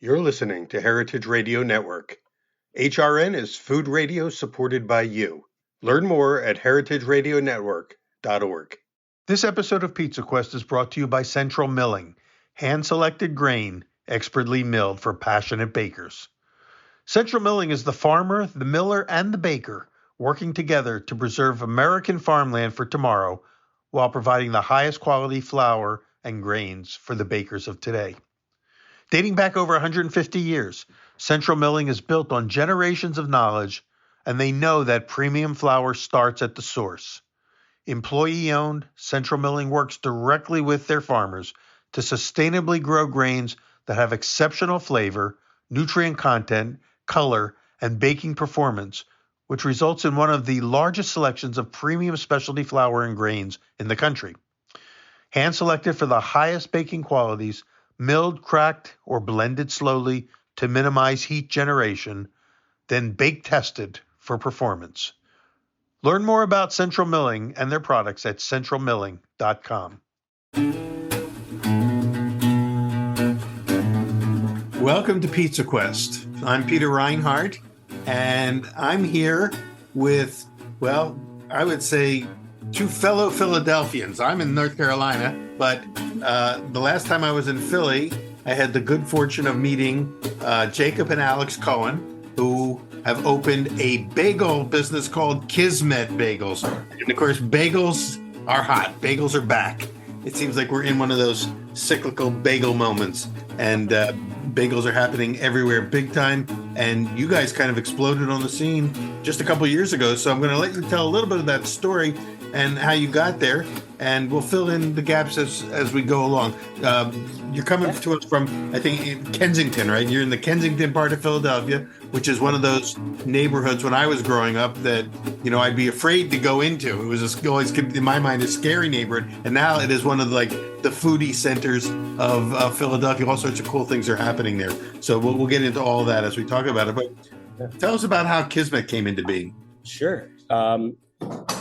You're listening to Heritage Radio Network. HRN is food radio supported by you. Learn more at heritageradionetwork.org. This episode of Pizza Quest is brought to you by Central Milling, hand-selected grain, expertly milled for passionate bakers. Central Milling is the farmer, the miller, and the baker working together to preserve American farmland for tomorrow while providing the highest quality flour and grains for the bakers of today. Dating back over 150 years, Central Milling is built on generations of knowledge, and they know that premium flour starts at the source. Employee-owned, Central Milling works directly with their farmers to sustainably grow grains that have exceptional flavor, nutrient content, color, and baking performance, which results in one of the largest selections of premium specialty flour and grains in the country. Hand-selected for the highest baking qualities, milled, cracked, or blended slowly to minimize heat generation, then bake-tested for performance. Learn more about Central Milling and their products at centralmilling.com. Welcome to Pizza Quest. I'm Peter Reinhardt, and I'm here with, well, I would say two fellow Philadelphians. I'm in North Carolina, but the last time I was in Philly, I had the good fortune of meeting Jacob and Alex Cohen, who have opened a bagel business called Kismet Bagels. And of course, bagels are hot. Bagels are back. It seems like we're in one of those cyclical bagel moments, and bagels are happening everywhere big time. And you guys kind of exploded on the scene just a couple years ago. So I'm going to let you tell a little bit of that story and how you got there, and we'll fill in the gaps as we go along. You're coming to us from, I think, Kensington, right? You're in the Kensington part of Philadelphia, which is one of those neighborhoods when I was growing up that, you know, I'd be afraid to go into. It was always, in my mind, a scary neighborhood, and now it is one of the foodie centers of Philadelphia. All sorts of cool things are happening there. So we'll get into all that as we talk about it. But tell us about how Kismet came into being. Sure.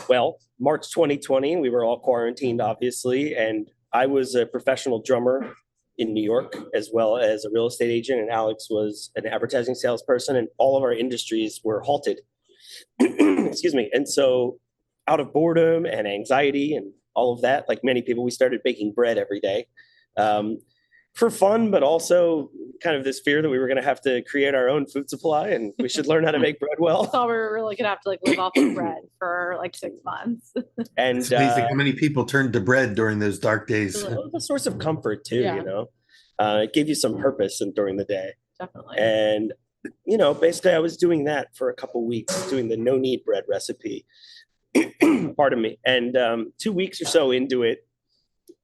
Well, March 2020, we were all quarantined, obviously, and I was a professional drummer in New York, as well as a real estate agent, and Alex was an advertising salesperson, and all of our industries were halted. Excuse me. And so out of boredom and anxiety and all of that, like many people, we started baking bread every day. For fun, but also kind of this fear that we were going to have to create our own food supply and we should learn how to make bread well. I thought we were really going to have to live off of bread for 6 months. And it's amazing how many people turned to bread during those dark days. It was a source of comfort too, Yeah. you know. It gave you some purpose during the day. Definitely. And, you know, basically I was doing that for a couple weeks, doing the no-knead bread recipe. Pardon me. And 2 weeks or so into it,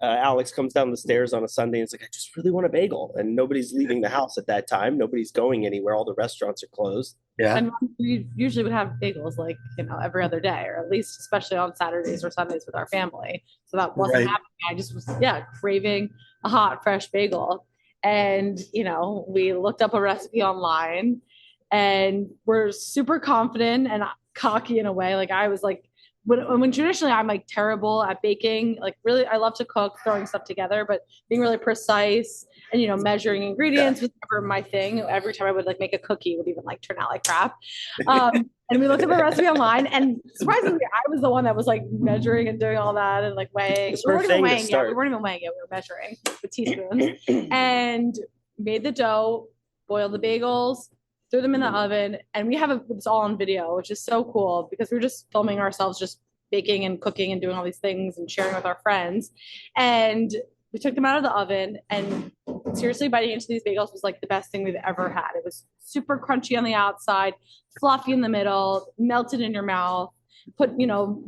Alex comes down the stairs on a Sunday and it's like, I just really want a bagel. And nobody's leaving the house at that time. Nobody's going anywhere. All the restaurants are closed. Yeah. And we usually would have bagels every other day, or at least especially on Saturdays or Sundays with our family. So that wasn't happening. I just was, craving a hot, fresh bagel. And, we looked up a recipe online and we're super confident and cocky in a way. Like I was like, when traditionally I'm terrible at baking, really, I love to cook, throwing stuff together, but being really precise and, measuring ingredients was never my thing. Every time I would make a cookie, it would even turn out like crap. And we looked up a recipe online and surprisingly, I was the one that was measuring and doing all that and weighing. We weren't even weighing yet. We were measuring with teaspoons and made the dough, boiled the bagels, threw them in the oven, and we have it's all on video, which is so cool because we were just filming ourselves just baking and cooking and doing all these things and sharing with our friends. And we took them out of the oven, and seriously, biting into these bagels was the best thing we've ever had. It was super crunchy on the outside, fluffy in the middle, melted in your mouth. Put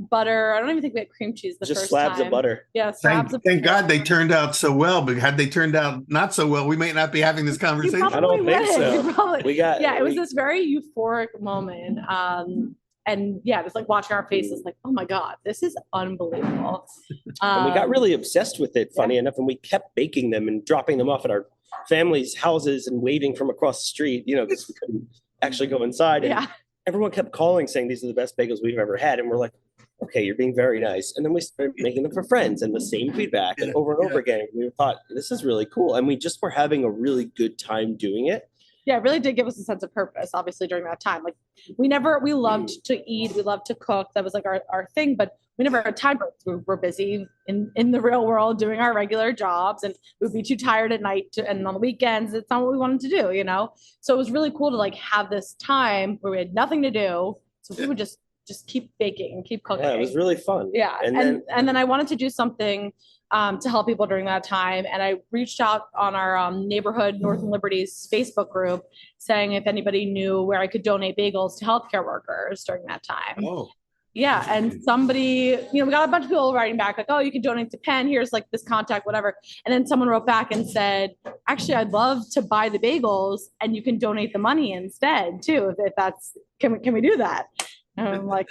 butter. I don't even think we had cream cheese the just first slabs time. of butter. Yeah, slabs of butter. Thank God they turned out so well, but had they turned out not so well, we might not be having this conversation. I don't think so. It was this very euphoric moment. And just watching our faces, oh my God, this is unbelievable. And we got really obsessed with it, funny enough, and we kept baking them and dropping them off at our families' houses and waving from across the street, because we couldn't actually go inside. And everyone kept calling saying these are the best bagels we've ever had. And we're like, okay, you're being very nice. And then we started making them for friends and the same feedback and over and over again. We thought, this is really cool. And we just were having a really good time doing it. Yeah, it really did give us a sense of purpose, obviously, during that time. Like we loved to eat, we loved to cook. That was like our thing, but we never had time. We were busy in the real world doing our regular jobs, and we'd be too tired at night and on the weekends. It's not what we wanted to do, you know? So it was really cool to like have this time where we had nothing to do. So we would just keep baking and keep cooking. Yeah, it was really fun. Yeah. And then I wanted to do something to help people during that time. And I reached out on our neighborhood Northern Liberties Facebook group saying if anybody knew where I could donate bagels to healthcare workers during that time. Oh. Yeah. And somebody, we got a bunch of people writing back like, oh, you can donate to Penn. Here's like this contact, whatever. And then someone wrote back and said, actually, I'd love to buy the bagels and you can donate the money instead too. If that's, can we do that? And I'm like,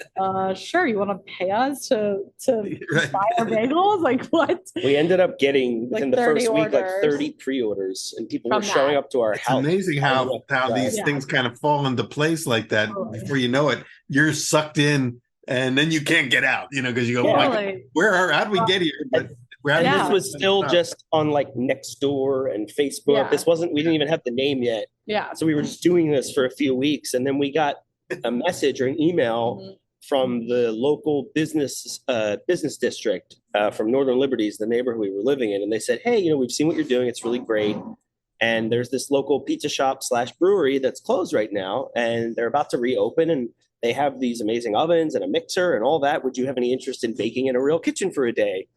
sure, you want to pay us to buy our bagels? Like what? We ended up getting within the first week, like 30 orders pre-orders, and people were showing up to our It's house. amazing how these things kind of fall into place like that. Before you know it, you're sucked in and then you can't get out, because you go, how do we get here? But this was still just on like Nextdoor and Facebook. Yeah. We didn't even have the name yet. Yeah. So we were just doing this for a few weeks, and then we got a message or an email from the local business district from Northern Liberties, the neighborhood we were living in. And they said, hey, we've seen what you're doing. It's really great. And there's this local pizza shop / brewery that's closed right now. And they're about to reopen. And they have these amazing ovens and a mixer and all that. Would you have any interest in baking in a real kitchen for a day?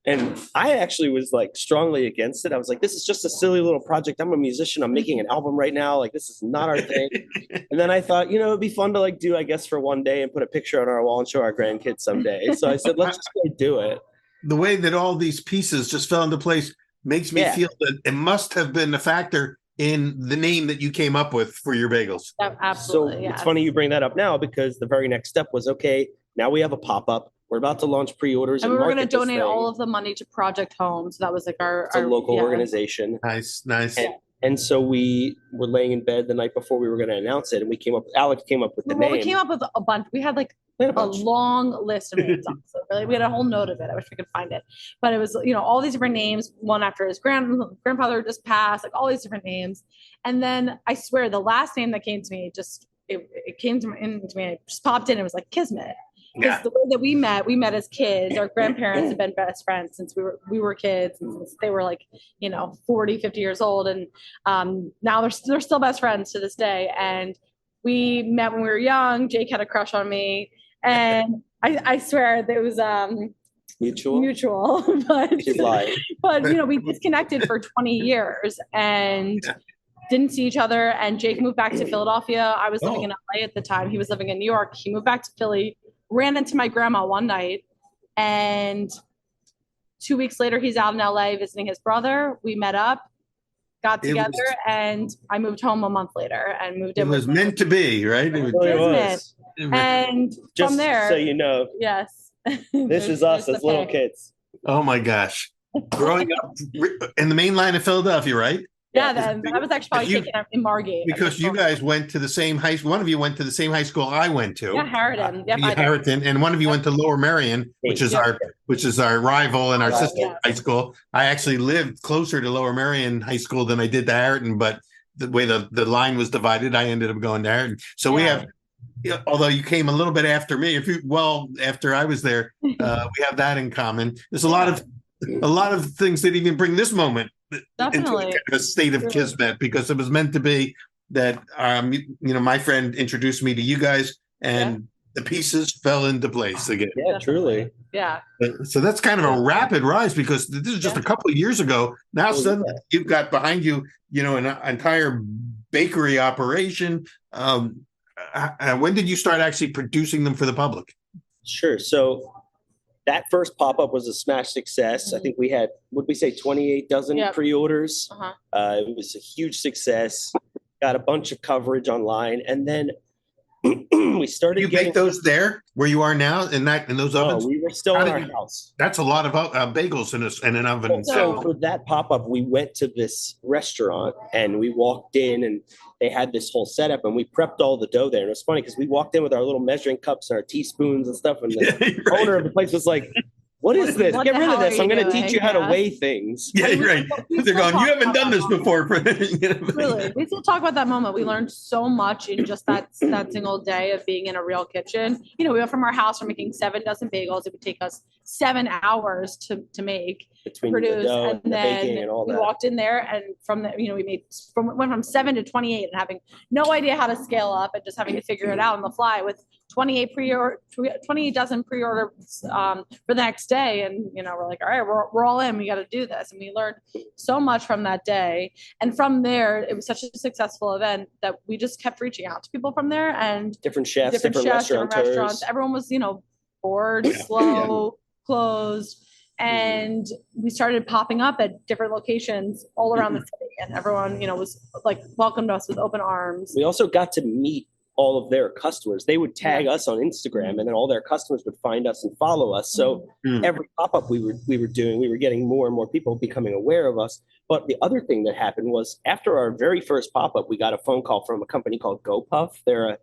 And I actually was like strongly against it. I was like, this is just a silly little project. I'm a musician. I'm making an album right now. Like, this is not our thing. And then I thought, it'd be fun to like do, I guess, for one day and put a picture on our wall and show our grandkids someday. So I said, let's just go do it. The way that all these pieces just fell into place makes me feel that it must have been a factor in the name that you came up with for your bagels. Absolutely. So it's funny you bring that up now, because the very next step was, okay, now we have a pop-up. We're about to launch pre-orders. And we were going to donate all of the money to Project Home. So that was like our local organization. Nice. And so we were laying in bed the night before we were going to announce it. And Alex came up with the name. We came up with a bunch. We had like a long list of names. Really. We had a whole note of it. I wish we could find it. But it was, all these different names, one after his grandfather just passed, like all these different names. And then I swear the last name that came to me, it came to me, it just popped in. It was like Kismet. Because the way that we met as kids, our grandparents had been best friends since we were kids, and since they were like, 40, 50 years old. And now they're still best friends to this day. And we met when we were young. Jake had a crush on me. And I swear that it was mutual. but we disconnected for 20 years and didn't see each other. And Jake moved back to Philadelphia. I was living in LA at the time. He was living in New York. He moved back to Philly. Ran into my grandma one night, and 2 weeks later, he's out in LA visiting his brother. We met up, got together, and I moved home a month later and moved in. It was meant to be, right? It was. And just from there, so you know, yes, this is us as little kids. Oh my gosh, growing up in the main line of Philadelphia, right? Yeah, that was actually probably taken in Margate. Because you guys went to the same high school. One of you went to the same high school I went to. Yeah, Harriton. Harriton, and one of you went to Lower Merion, which is our rival and our sister high school. I actually lived closer to Lower Merion High School than I did to Harriton, but the way the line was divided, I ended up going to Harriton. So we have, although you came a little bit after me, after I was there, we have that in common. There's a lot of things that even bring this moment definitely into a state of kismet, because it was meant to be that my friend introduced me to you guys, and the pieces fell into place again. Yeah, truly. Yeah. So that's kind of a rapid rise, because this is just a couple of years ago. Now suddenly you've got behind you, an entire bakery operation. When did you start actually producing them for the public? Sure. So that first pop-up was a smash success. I think we had, 28 dozen pre-orders. It was a huge success. Got a bunch of coverage online. And then we started You getting bake those there where you are now in those ovens? we were still How in did our you- house. That's a lot of bagels in an oven. So for that pop-up, we went to this restaurant and we walked in and they had this whole setup and we prepped all the dough there. And it was funny because we walked in with our little measuring cups and our teaspoons and stuff. And the Right. owner of the place was like, what is this? What Get the rid of hell this. are I'm you going to teach doing? you how to Yeah. weigh things. Yeah, I mean, right. we They're still going, you talk haven't about done that this moment. before. Really, we still talk about that moment. We learned so much in just that single day of being in a real kitchen. You know, we went from our house, we're making 7 dozen bagels. It would take us 7 hours to make, Between produce, the dough and and the baking then and all we that. walked in there, and from the, you know, went from 7 to 28, and having no idea how to scale up, and just having to figure it out on the fly with 28 dozen pre-orders for the next day. And you know, we're like, all right, we're all in. We got to do this, and we learned so much from that day. And from there, it was such a successful event that we just kept reaching out to people from there, and Different chefs, different restaurateurs. restaurants. Everyone was, you know, bored, slow, closed. And we started popping up at different locations all around the city, and everyone, you know, was like welcomed us with open arms. We also got to meet all of their customers. They would tag us on Instagram, and then all their customers would find us and follow us. So every pop-up we were doing, we were getting more and more people becoming aware of us. But the other thing that happened was after our very first pop-up, we got a phone call from a company called GoPuff. They're a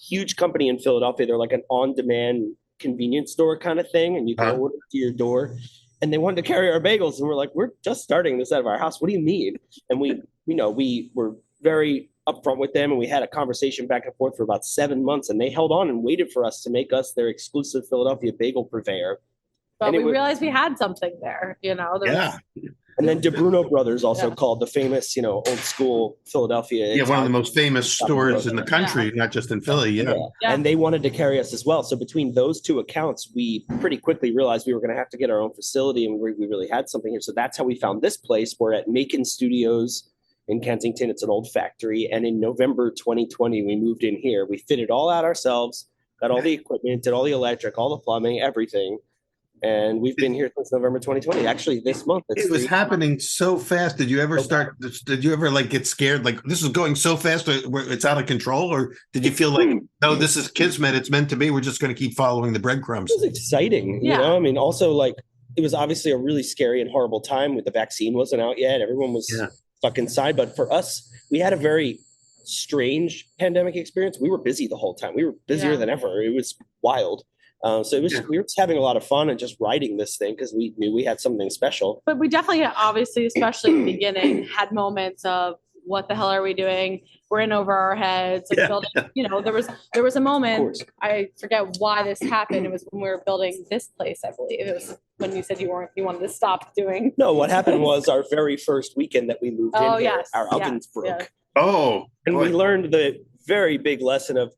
huge company in Philadelphia. They're like an on-demand convenience store kind of thing, and you can order to your door. And they wanted to carry our bagels, and we're like, we're just starting this out of our house. What do you mean? And we were very upfront with them, and we had a conversation back and forth for about 7 months, and they held on and waited for us to make us their exclusive Philadelphia bagel purveyor. But And we realized we had something there, you know. And then DeBruno Brothers also called the famous, you know, old school Philadelphia. Yeah, one of the most famous stores in the country, not just in Philly. Yeah. And they wanted to carry us as well. So between those two accounts, we pretty quickly realized we were going to have to get our own facility, and we really had something here. So that's how we found this place. We're at Macon Studios in Kensington. It's an old factory. And in November 2020, we moved in here. We fit it all out ourselves, got all the equipment, did all the electric, all the plumbing, everything. And we've been here since November 2020. Actually, this month. It was happening so fast. Did you ever like get scared? Like, this is going so fast where it's out of control? Or did you feel like, no, this is kismet, it's meant to be, we're just going to keep following the breadcrumbs? It was exciting. You know, I mean, also like, it was obviously a really scary and horrible time with the vaccine wasn't out yet. Everyone was stuck inside. But for us, we had a very strange pandemic experience. We were busy the whole time. We were busier than ever. It was wild. So it was, we were just having a lot of fun and just riding this thing because we knew we had something special. But we definitely, obviously, especially in the beginning, had moments of what the hell are we doing? We're in over our heads. Like building, you know, there was a moment, I forget why this happened. It was when we were building this place, I believe. It was when you said you wanted to stop doing. No, what happened was our very first weekend that we moved in here, our ovens broke. Yeah. Oh, and we learned the very big lesson of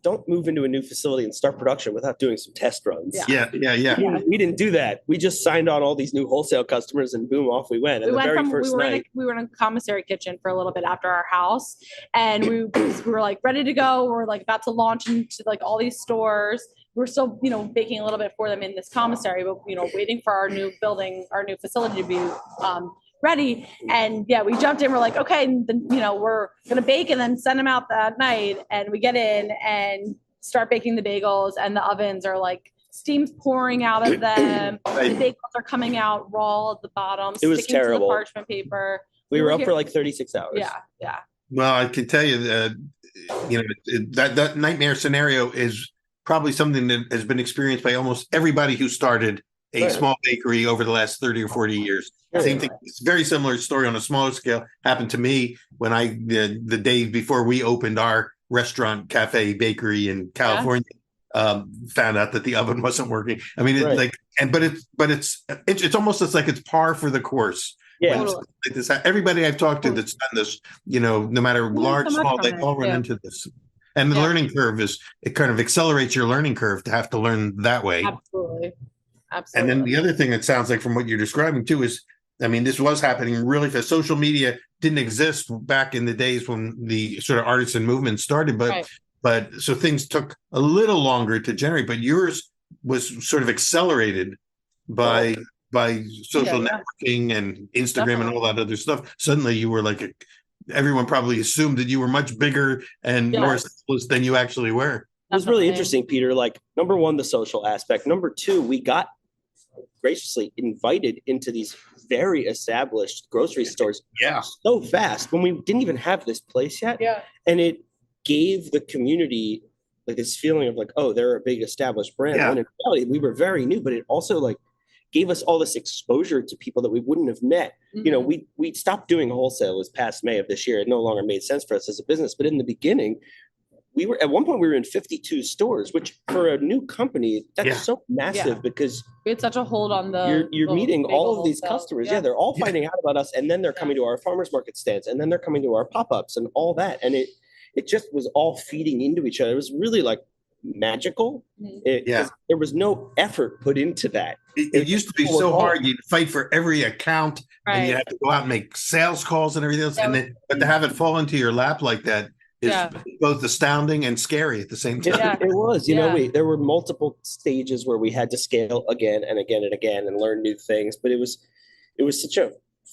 don't move into a new facility and start production without doing some test runs. Yeah. We didn't do that. We just signed on all these new wholesale customers and boom, off we went. And we were in a commissary kitchen for a little bit after our house, and we were like ready to go. We're like about to launch into like all these stores. We're still, you know, baking a little bit for them in this commissary, but, you know, waiting for our new building, our new facility to be ready. And we jumped in. We're like, okay, then, you know, we're gonna bake and then send them out that night. And we get in and start baking the bagels, and the ovens are like steam's pouring out of them. The bagels are coming out raw at the bottom. It was terrible. To the parchment paper. We were up for like 36 hours. Yeah. Well, I can tell you that, you know, that nightmare scenario is probably something that has been experienced by almost everybody who started a small bakery over the last 30 or 40 years. Same thing. It's a very similar story on a smaller scale. Happened to me when the day before we opened our restaurant, cafe, bakery in California. Found out that the oven wasn't working. I mean, it's almost like it's par for the course. Yeah. Like this, everybody I've talked to that's done this, you know, no matter large, small, they all run into this. And the learning curve it kind of accelerates your learning curve to have to learn that way. Absolutely. And then the other thing that sounds like from what you're describing too is, I mean, this was happening really fast. Social media didn't exist back in the days when the sort of artisan movement started, but so things took a little longer to generate, but yours was sort of accelerated by social networking and Instagram and all that other stuff. Suddenly you were like everyone probably assumed that you were much bigger and more Yes. established than you actually were. It was really Definitely. interesting, Peter. Like, number one, the social aspect. Number two, we got graciously invited into these very established grocery stores Yeah. so fast when we didn't even have this place yet. Yeah. And it gave the community like this feeling of like, oh, they're a big established brand. Yeah. When in reality, we were very new, but it also like gave us all this exposure to people that we wouldn't have met. You know, we stopped doing wholesale this past May of this year. It no longer made sense for us as a business. But in the beginning, we were at one point we were in 52 stores, which for a new company, that's Yeah. so massive Yeah. because We had such a hold on the. you're meeting bagel all of these wholesale. customers. Yeah, they're all finding out about us, and then they're coming to our farmers market stands, and then they're coming to our pop-ups and all that. And it just was all feeding into each other. It was really like magical. Mhm. Yeah. 'Cause there was no effort put into that. It used to be People were so calling. hard. You'd fight for every account and you Right. had to go out and make sales calls and everything else. Yeah, And then, but to have it fall into your lap like that is Yeah. both astounding and scary at the same It, time. Yeah. it was, you know, Yeah. there were multiple stages where we had to scale again and again and again and learn new things, but it was such a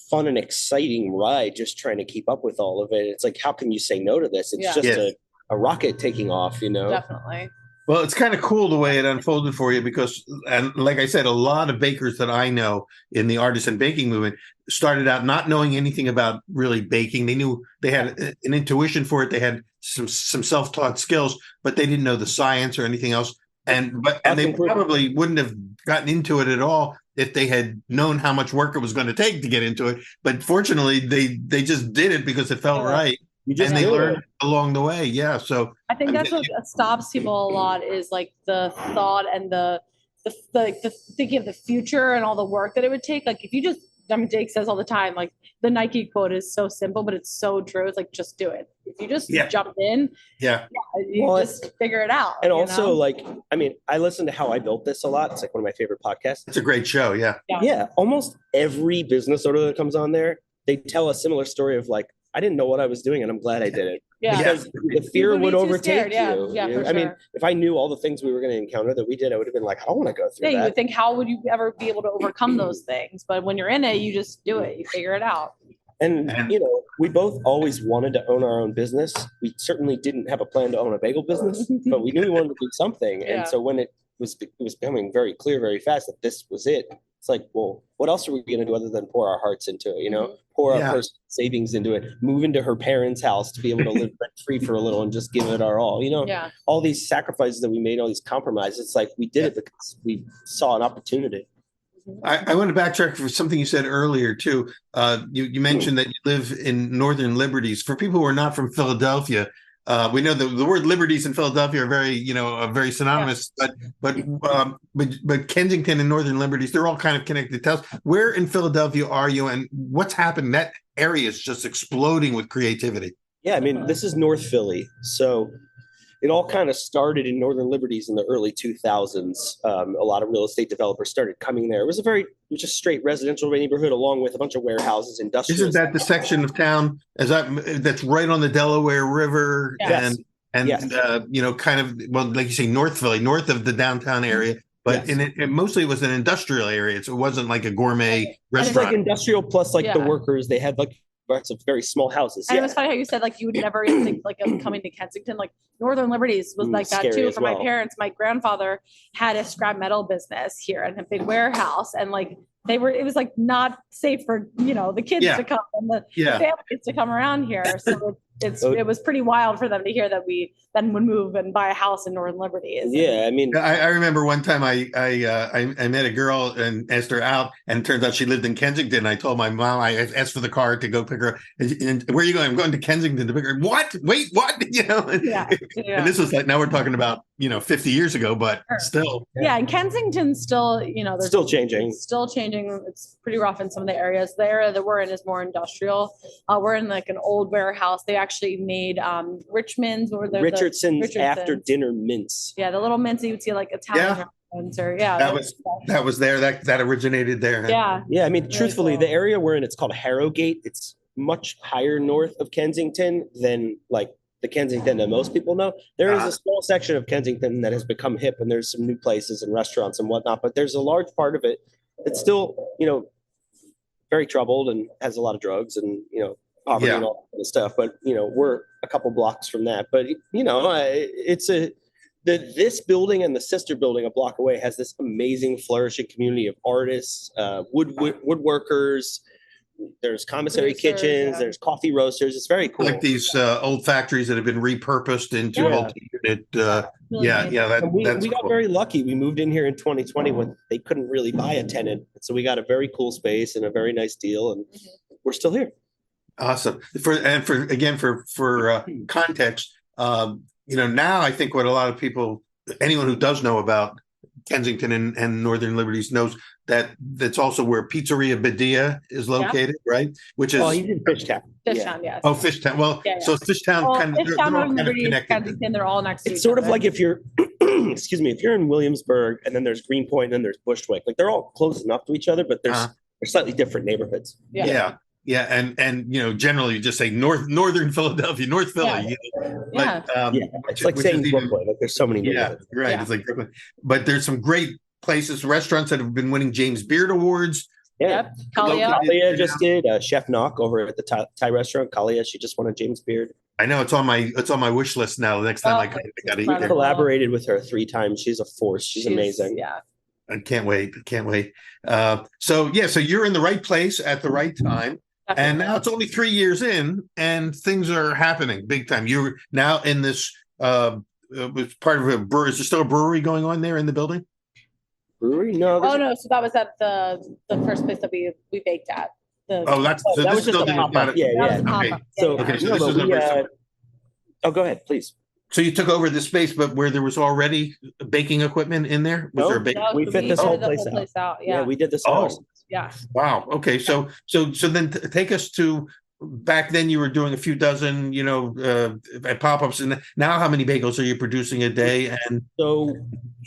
fun and exciting ride just trying to keep up with all of it. It's like, how can you say no to this? It's Yeah. just Yes. a rocket taking off, you know? Definitely. Well, it's kind of cool the way it unfolded for you because, and like I said, a lot of bakers that I know in the artisan baking movement started out not knowing anything about really baking. They knew they had an intuition for it. They had some self-taught skills, but they didn't know the science or anything else. And they probably wouldn't have gotten into it at all if they had known how much work it was going to take to get into it. But fortunately, they just did it because it felt right. You just And they do learned it. along the way. Yeah. So I think that's what stops people a lot is like the thought and the thinking of the future and all the work that it would take. Like if you just, I mean, Jake says all the time, like the Nike quote is so simple, but it's so true. It's like, just do it. If you just jump in, you just figure it out. And also like, I mean, I listen to How I Built This a lot. It's like one of my favorite podcasts. it's a great show. Yeah. Yeah. Almost every business owner that comes on there, they tell a similar story of like, I didn't know what I was doing and I'm glad I did it. Yeah. Because the fear would be would too overtake scared. Yeah. you. Yeah, for I mean, sure. if I knew all the things we were going to encounter that we did, I would have been like, I don't want to go through Yeah, you that. would think, how would you ever be able to overcome those things? But when you're in it, you just do it. You figure it out. And, you know, we both always wanted to own our own business. We certainly didn't have a plan to own a bagel business, but we knew we wanted to do something. Yeah. And so when it was becoming very clear very fast that this was it, it's like, well, what else are we going to do other than pour our hearts into it? You know, pour our personal savings into it, move into her parents' house to be able to live rent free for a little and just give it our all. You know, all these sacrifices that we made, all these compromises. It's like we did it because we saw an opportunity. I want to backtrack for something you said earlier too. You mentioned that you live in Northern Liberties. For people who are not from Philadelphia, we know the word liberties in Philadelphia are very synonymous. But Kensington and Northern Liberties, they're all kind of connected. Tell us, where in Philadelphia are you, and what's happened? That area is just exploding with creativity. Yeah, I mean, this is North Philly, so it all kind of started in Northern Liberties in the early 2000s. A lot of real estate developers started coming there. It was just straight residential neighborhood along with a bunch of warehouses, industrial. Isn't that the section of town that's right on the Delaware River? Yes. And kind of, well, like you say, North Philly, north of the downtown area. But it mostly was an industrial area. So it wasn't like a gourmet restaurant. It's like industrial plus like the workers. They had like lots of very small houses. And it was funny how you said like you would never even think like of coming to Kensington. Like Northern Liberties was like that too for my parents. My grandfather had a scrap metal business here and a big warehouse, and like it was like not safe for the kids to come and the families to come around here. So it was pretty wild for them to hear that we then would move and buy a house in Northern Liberties. Yeah, I mean, I remember one time I met a girl and asked her out, and it turns out she lived in Kensington. I told my mom, I asked for the car to go pick her. And where are you going? I'm going to Kensington to pick her. What? Wait, what? And this was like, now we're talking about 50 years ago, but still. Yeah, and Kensington's still there's still changing. Still changing. It's pretty rough in some of the areas. The area that we're in is more industrial. We're in like an old warehouse. They actually made Richmond's or Richardson's after dinner mints. Yeah, the little mints that you would see like Italian restaurants or that was there. That originated there. Yeah. Yeah, I mean, truthfully, the area we're in, it's called Harrogate. It's much higher north of Kensington than like the Kensington that most people know. There is a small section of Kensington that has become hip, and there's some new places and restaurants and whatnot, but there's a large part of it that's still, very troubled and has a lot of drugs and, Poverty Yeah. and all that kind of stuff. But we're a couple blocks from that. But this building and the sister building a block away has this amazing, flourishing community of artists, woodworkers. There's commissary Producers, kitchens. yeah. There's coffee roasters. It's very cool. Like these old factories that have been repurposed into Yeah. multi-unit. Really Yeah, nice. yeah, And we that's got cool. very lucky. We moved in here in 2020 when they couldn't really buy a tenant. So we got a very cool space and a very nice deal. And we're still here. Awesome. For context, now I think what a lot of people, anyone who does know about Kensington and Northern Liberties knows that that's also where Pizzeria Badia is located, right? Which is He's in Fishtown. Fishtown, yes. oh, Fishtown. Well, Yeah, yeah. so Fishtown Well, kind of they're Fishtown, all Northern kind of Liberty, connected. Kensington, they're all next to It's each sort of other. like if you're, excuse me, if you're in Williamsburg and then there's Greenpoint and then there's Bushwick, like they're all close enough to each other, but they're slightly different neighborhoods. Yeah. Yeah, and generally you just say Northern Philadelphia, North Philly. Yeah. But, It's like which saying is even- Brooklyn. Like there's so many Yeah, neighborhoods. right. Yeah. It's like Brooklyn. But there's some great places, restaurants that have been winning James Beard Awards. Yeah. Yep. Kalia. Kalia just did Chef Knock over at the Thai restaurant. Kalia, she just won a James Beard. I know it's on my wish list now. The next time I come, I got to eat We there. collaborated with her 3 times. She's a force. She's amazing. Yeah. I can't wait. So you're in the right place at the right time. And now it's only 3 years in, and things are happening big time. You're now in this was part of a brewery. Is there still a brewery going on there in the building? Brewery? No. Oh no, so that was at the first place that we baked at. That that was just a pop-up. Yeah. That was a pop-up. Okay. Yeah, So, yeah. Okay, so no, this but is the we, first time. go ahead, please. So you took over the space, but where there was already baking equipment in there? Was No. there a bake? No, We so fit this did whole the place out. Yeah. We did this. Oh. Yeah. Wow. Okay. So then take us to back then. You were doing a few dozen, at pop-ups, and now how many bagels are you producing a day? And So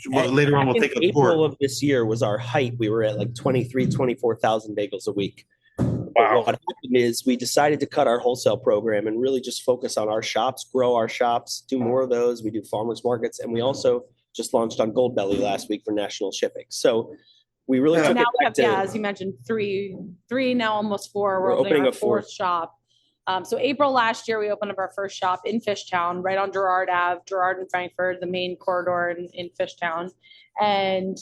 later on, we'll in take a April tour. of this year was our height. We were at like 24,000 bagels a week. Wow. What happened is we decided to cut our wholesale program and really just focus on our shops, grow our shops, do more of those. We do farmers markets, and we also just launched on Goldbelly last week for national shipping. So we really Yeah. took Now it we back have, to as you mentioned, three now, almost 4. We're opening our a fourth. shop. So April last year, we opened up our first shop in Fishtown, right on Gerard Ave, Gerard and Frankfurt, the main corridor in Fishtown. And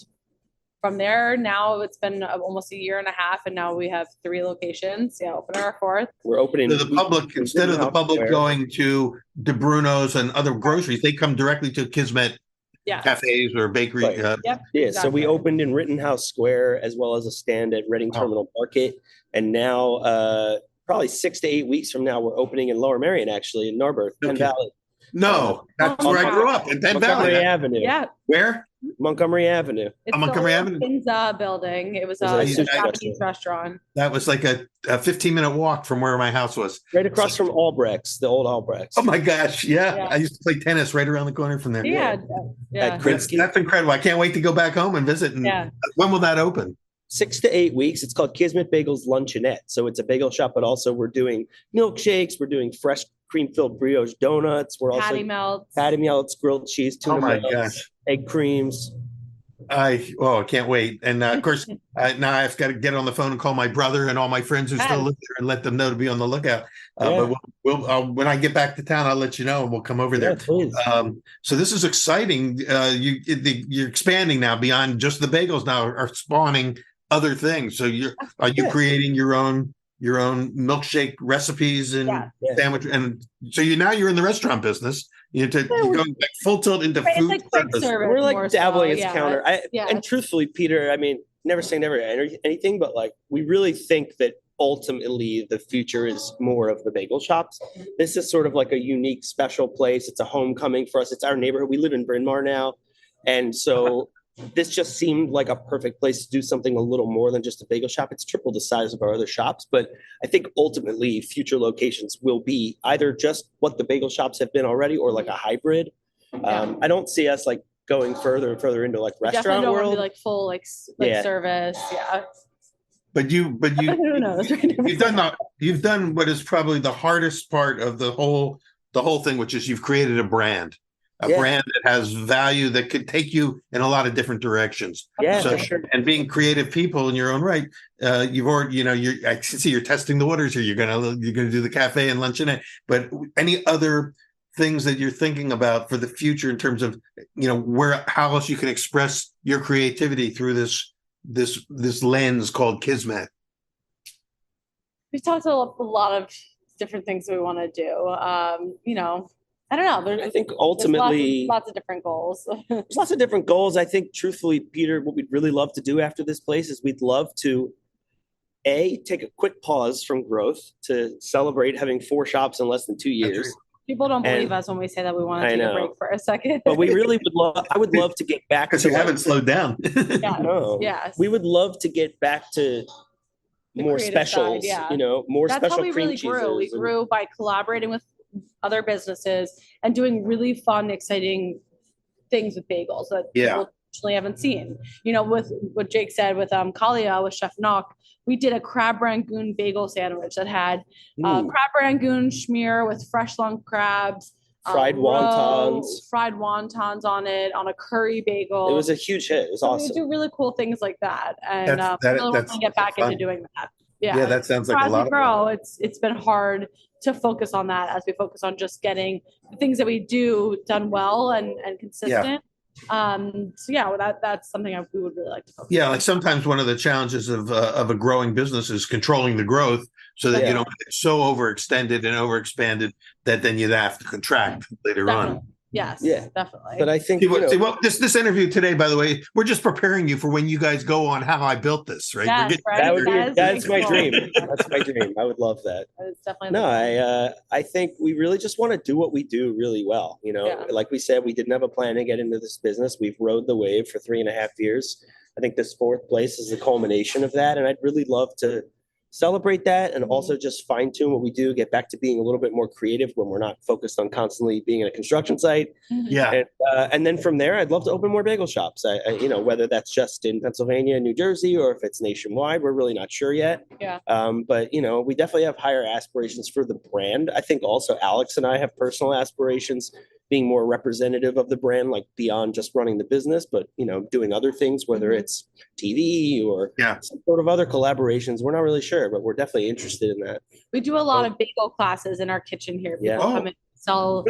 from there, now it's been almost a year and a half, and now we have 3 locations. Yeah, opening our 4th. we're opening So the public, instead of the public going to DeBruno's and other groceries, they come directly to Kismet Yeah. cafes or bakery. Right. Yep. Yeah, so Exactly. we opened in Rittenhouse Square as well as a stand at Reading Oh. Terminal Market. And now, probably 6 to 8 weeks from now, we're opening in Lower Merion, actually, in Narberth, Penn Okay. Valley. No, that's where I grew up in Penn Montgomery Valley. Avenue. Yeah. Where? Montgomery Avenue. It's Montgomery the Avenue? Pinza building. It was It a was a sushi Japanese restaurant. That was like a 15-minute walk from where my house was. Right across from Albrecht's, the old Albrecht's. Oh my gosh. Yeah. Yeah. I used to play tennis right around the corner from there. Yeah. At Yeah. Krinsky. That's incredible. I can't wait to go back home and visit. And Yeah. when will that open? 6 to 8 weeks. It's called Kismet Bagels Luncheonette. So it's a bagel shop, but also we're doing milkshakes. We're doing fresh cream-filled brioche donuts. We're also Patty melts. patty melts, grilled cheese, tuna Oh my melts, gosh. egg creams. I can't wait. And of course, now I've got to get on the phone and call my brother and all my friends who still live there and let them know to be on the lookout. Yeah. But when I get back to town, I'll let you know and we'll come over Yeah, there. please. So this is exciting. You're expanding now beyond just the bagels. Now are spawning other things. So are you Yeah. creating your own milkshake recipes and Yeah. sandwich? And so you're in the restaurant business. You're going back full tilt into Right, it's food like quick service. service. We're like more so, dabbling as yeah. counter. Yeah. And truthfully, Peter, I mean, never say never anything, but like we really think that ultimately the future is more of the bagel shops. This is sort of like a unique, special place. It's a homecoming for us. It's our neighborhood. We live in Bryn Mawr now. And so this just seemed like a perfect place to do something a little more than just a bagel shop. It's triple the size of our other shops, but I think ultimately future locations will be either just what the bagel shops have been already or like a hybrid. I don't see us like going further and further into like We definitely restaurant don't want to world. be like full Yeah. service. Yeah. But you Who knows? you've done what is probably the hardest part of the whole thing, which is you've created a brand. a brand that has value that could take you in a lot of different directions. Yeah, So, for sure. and being creative people in your own right, you've already, I can see you're testing the waters here. You're gonna do the cafe and luncheonette, but any other things that you're thinking about for the future in terms of, how else you can express your creativity through this lens called Kismet? We've talked a lot of different things that we want to do. I don't know. I think ultimately lots of different goals. there's lots of different goals. I think truthfully, Peter, what we'd really love to do after this place is we'd love to take a quick pause from growth to celebrate having 4 shops in less than 2 years. People don't believe us when we say that we want to take a break for a second. But we really would love, I would love to get back because you haven't slowed down. Yes. We would love to get back to more specials, side, more That's special how we cream really cheeses. grew. We grew by collaborating with other businesses and doing really fun, exciting things with bagels that people traditionally haven't seen. With what Jake said with Kalia, with Chef Nock, we did a crab rangoon bagel sandwich that had crab rangoon schmear with fresh lump crabs, fried wontons on it, on a curry bagel. It was a huge hit. It was awesome. We do really cool things like that, and really want to get back into doing that. Yeah, that sounds like a lot of fun. It's been hard to focus on that as we focus on just getting the things that we do done well and consistent. That's something we would really like to focus on. Like sometimes one of the challenges of a growing business is controlling the growth so that you don't get so overextended and overexpanded that then you'd have to contract later on. Yes, definitely. But I think this interview today, by the way, we're just preparing you for when you guys go on How I Built This, right? Yes, that's my dream. That's my dream. I would love that. It's definitely I think we really just want to do what we do really well. Like we said, we didn't have a plan to get into this business. We've rode the wave for 3.5 years. I think this 4th place is the culmination of that, and I'd really love to celebrate that and also just fine tune what we do, get back to being a little bit more creative when we're not focused on constantly being in a construction site. And then from there, I'd love to open more bagel shops. Whether that's just in Pennsylvania, New Jersey, or if it's nationwide, we're really not sure yet. But we definitely have higher aspirations for the brand. I think also Alex and I have personal aspirations, being more representative of the brand, like beyond just running the business, but doing other things, whether it's TV or some sort of other collaborations. We're not really sure, but we're definitely interested in that. We do a lot of bagel classes in our kitchen here. People come in. So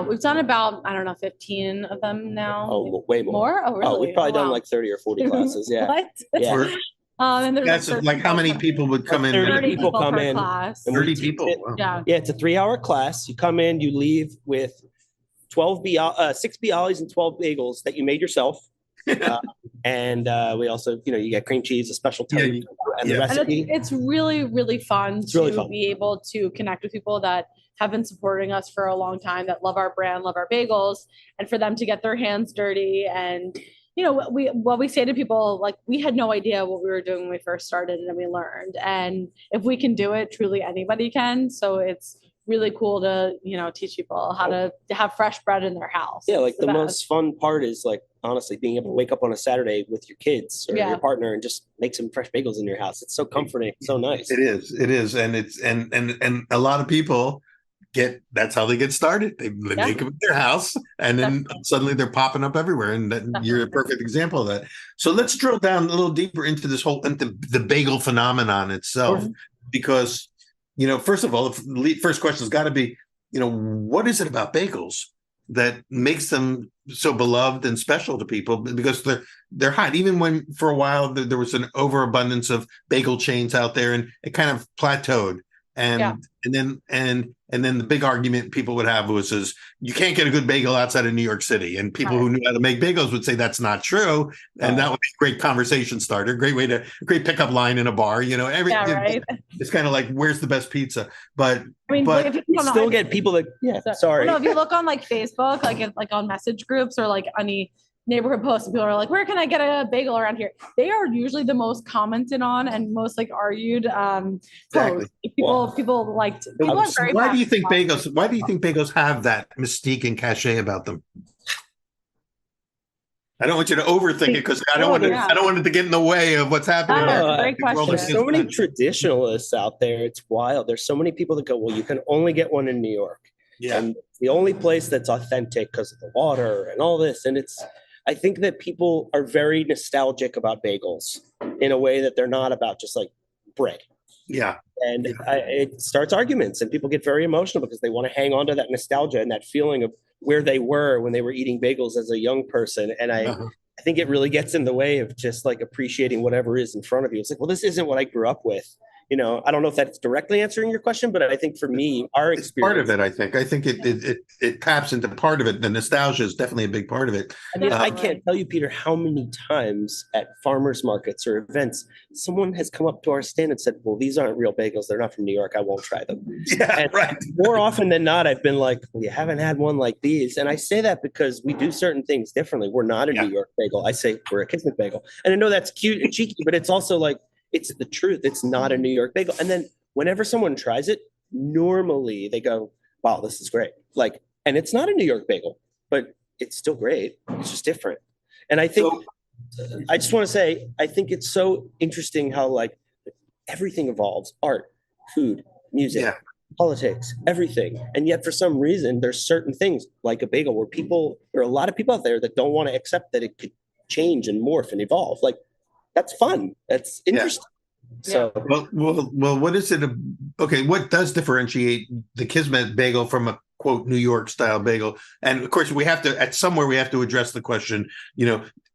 we've done about, 15 of them now. Oh, way more. Oh, really? We've probably done like 30 or 40 classes. Yeah. What? Yeah. And that's like how many people would come in? 30 people come in. Class. 30 people. Wow. Yeah, it's a 3-hour class. You come in, you leave with 6 bialys and 12 bagels that you made yourself. And we also, you get cream cheese, a special time, and the recipe. And it's really, really fun to be able to connect with people that have been supporting us for a long time, that love our brand, love our bagels, and for them to get their hands dirty. And what we say to people, like, we had no idea what we were doing when we first started, and then we learned. And if we can do it, truly anybody can. So it's really cool to teach people how to have fresh bread in their house. Like the most fun part is, like, honestly, being able to wake up on a Saturday with your kids or your partner and just make some fresh bagels in your house. It's so comforting, so nice. It is, and it's and a lot of people that's how they get started. They make them in their house, and then suddenly they're popping up everywhere, and you're a perfect example of that. So let's drill down a little deeper into the bagel phenomenon itself, because first of all, the first question has got to be, what is it about bagels that makes them so beloved and special to people? Because they're hot. Even when for a while there was an overabundance of bagel chains out there, and it kind of plateaued. And then the big argument people would have was you can't get a good bagel outside of New York City. And people who knew how to make bagels would say that's not true. And that would be a great conversation starter, great pickup line in a bar. It's kind of like, where's the best pizza? But if you still get people that if you look on like Facebook, like on message groups or like any neighborhood posts, people are like, where can I get a bagel around here? They are usually the most commented on and most like argued posts. People liked. Why do you think bagels have that mystique and cachet about them? I don't want you to overthink it, because I don't want it to get in the way of what's happening. Great question. There's so many traditionalists out there. It's wild. There's so many people that go, well, you can only get one in New York. Yeah. And it's the only place that's authentic because of the water and all this. And I think that people are very nostalgic about bagels in a way that they're not about just like bread. Yeah. And Yeah. it starts arguments, and people get very emotional because they want to hang on to that nostalgia and that feeling of where they were when they were eating bagels as a young person. And Uh-huh. I think it really gets in the way of just like appreciating whatever is in front of you. It's like, well, this isn't what I grew up with. I don't know if that's directly answering your question, but I think for me, our It's part of experience. it, I think. I think it taps into part of it. The nostalgia is definitely a big part of it. I mean, I Definitely. can't tell you, Peter, how many times at farmers markets or events, someone has come up to our stand and said, well, these aren't real bagels. They're not from New York. I won't try them. Yeah, And right. more often than not, I've been like, well, you haven't had one like these. And I say that because we do certain things differently. We're not a Yeah. New York bagel. I say we're a Kismet bagel. And I know that's cute and cheeky, but it's also like, it's the truth. It's not a New York bagel. And then whenever someone tries it, normally they go, wow, this is great. Like, and it's not a New York bagel, but it's still great. It's just different. And I think, I just want to say, I think it's so interesting how like everything evolves: art, food, music, Yeah. politics, everything. And yet for some reason, there's certain things like a bagel where there are a lot of people out there that don't want to accept that it could change and morph and evolve. Like, that's fun. That's interesting. So Well, what is it? Okay, what does differentiate the Kismet bagel from a quote New York style bagel? And of course, we have to address the question.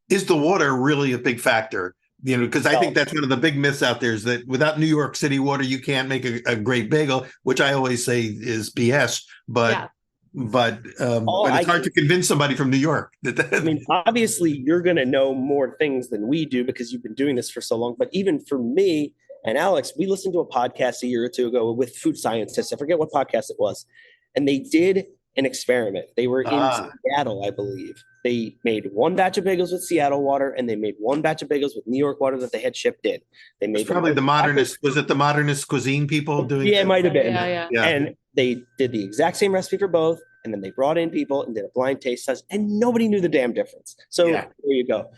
Is the water really a big factor? Because I think that's one of the big myths out there is that without New York City water, you can't make a great bagel, which I always say is BS. But it's hard to convince somebody from New York that. I mean, obviously, you're going to know more things than we do because you've been doing this for so long. But even for me and Alex, we listened to a podcast a year or two ago with food scientists. I forget what podcast it was. And they did an experiment. They were in Seattle, I believe. They made one batch of bagels with Seattle water, and they made one batch of bagels with New York water that they had shipped in. They made probably the modernist. Was it the modernist cuisine people doing? Yeah, it might have been. Yeah. And they did the exact same recipe for both, and then they brought in people and did a blind taste test, and nobody knew the damn difference. So there you go.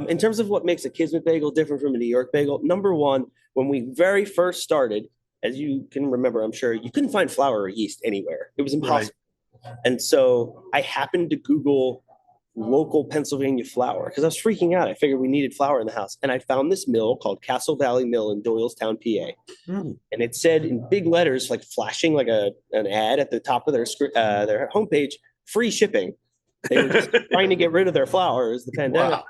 In terms of what makes a Kismet bagel different from a New York bagel, number one, when we very first started, as you can remember, I'm sure, you couldn't find flour or yeast anywhere. It was impossible. Right. And so I happened to Google local Pennsylvania flour because I was freaking out. I figured we needed flour in the house. And I found this mill called Castle Valley Mill in Doylestown, PA. And it said in big letters, like flashing like an ad at the top of their homepage, free shipping. They were just trying to get rid of their flour as the pandemic. Wow.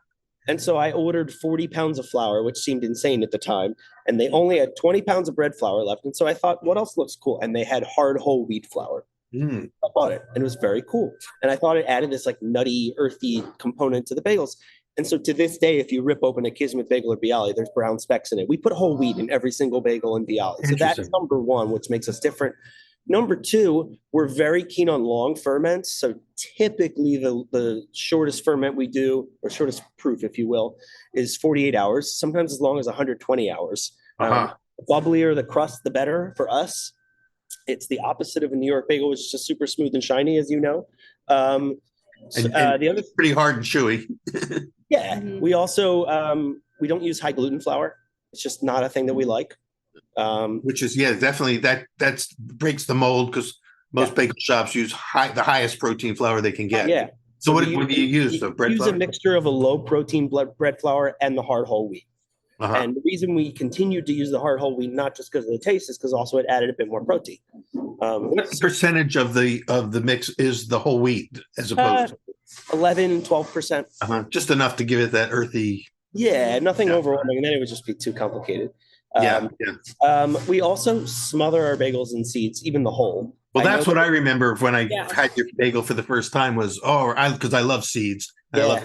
And so I ordered 40 pounds of flour, which seemed insane at the time. And they only had 20 pounds of bread flour left. And so I thought, what else looks cool? And they had hard whole wheat flour. I bought it, and it was very cool. And I thought it added this like nutty, earthy component to the bagels. And so to this day, if you rip open a Kismet bagel or Bialy, there's brown specks in it. We put whole wheat in every single bagel in Bialy. So that's number one, which makes us different. Number two, we're very keen on long ferments. So typically the shortest ferment we do, or shortest proof, if you will, is 48 hours, sometimes as long as 120 hours. The bubblier the crust, the better for us. It's the opposite of a New York bagel, which is just super smooth and shiny, as you know. And the other pretty hard and chewy. Yeah. We also we don't use high gluten flour. It's just not a thing that we like. Which is definitely that breaks the mold because most bagel shops use the highest protein flour they can get. Yeah. So what do you use? Bread flour? A mixture of a low protein bread flour and the hard whole wheat. And the reason we continued to use the hard whole wheat, not just because of the taste, is because also it added a bit more protein. What percentage of the mix is the whole wheat as opposed to 11, 12%? Just enough to give it that earthy. Yeah, nothing overwhelming. And then it would just be too complicated. We also smother our bagels in seeds, even the whole. Well, that's what I remember when I had your bagel for the first time was, because I love seeds. I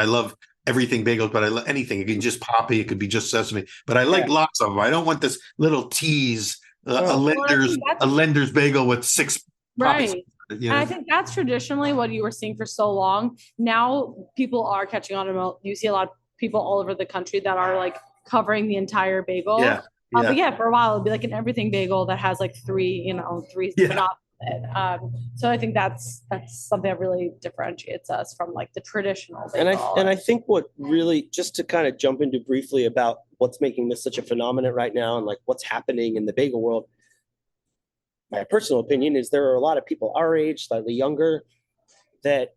love everything bagels, but I love anything. It can just poppy. It could be just sesame, but I like lots of them. I don't want this little tease, a lender's bagel with 6 poppies. Right. And I think that's traditionally what you were seeing for so long. Now people are catching on to you see a lot of people all over the country that are like covering the entire bagel. But for a while it'd be like an everything bagel that has like three tops. So I think that's something that really differentiates us from like the traditional bagel. And I think what really, just to kind of jump into briefly about what's making this such a phenomenon right now and like what's happening in the bagel world, my personal opinion is there are a lot of people our age, slightly younger, that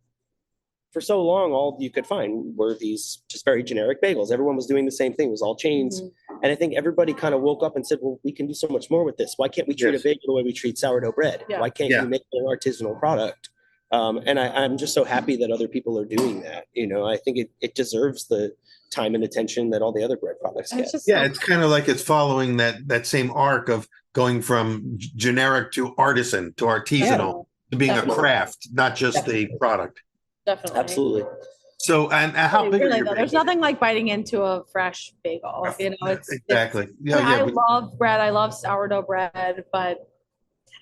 for so long, all you could find were these just very generic bagels. Everyone was doing the same thing. It was all chains. Mhm. And I think everybody kind of woke up and said, well, we can do so much more with this. Why can't we treat a bagel the way we treat sourdough bread? Yeah. Why can't Yeah. you make an artisanal product? And I'm just so happy that other people are doing that. I think it deserves the time and attention that all the other bread products get. Yeah, it's kind of like it's following that same arc of going from generic to artisan to artisanal to being a craft, not just a product. Definitely. Absolutely. So, and how big are Really, your though, there's bagels? nothing like biting into a fresh bagel. Exactly. I love bread. I love sourdough bread, but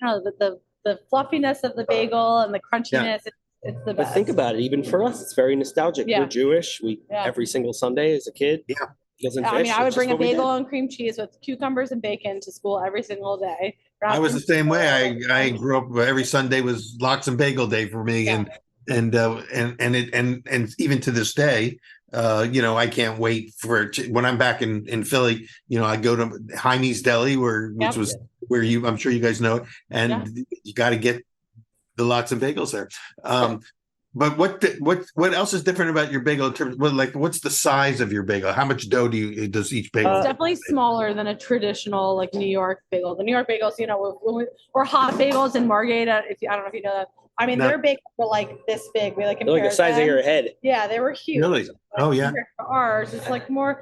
I don't know the fluffiness of the bagel and the crunchiness. It's the But best. think about it. Even for us, it's very nostalgic. Yeah. We're Jewish. Every single Sunday as a kid. Yeah. I mean, I would bring a bagel and cream cheese with cucumbers and bacon to school every single day. I was the same way. I grew up every Sunday was lox and bagel day for me, and even to this day, I can't wait for it when I'm back in Philly. I go to Jaime's Deli, which was where I'm sure you guys know it, and you got to get the lox and bagels there. But what else is different about your bagel in terms of, what's the size of your bagel? How much dough does each bagel? It's definitely smaller than a traditional New York bagel. The New York bagels, or hot bagels in Margate. I don't know if you know that. I mean, their bagels were this big. We They're like the size of your head. Yeah, they were huge. Really? Oh yeah. Ours, it's more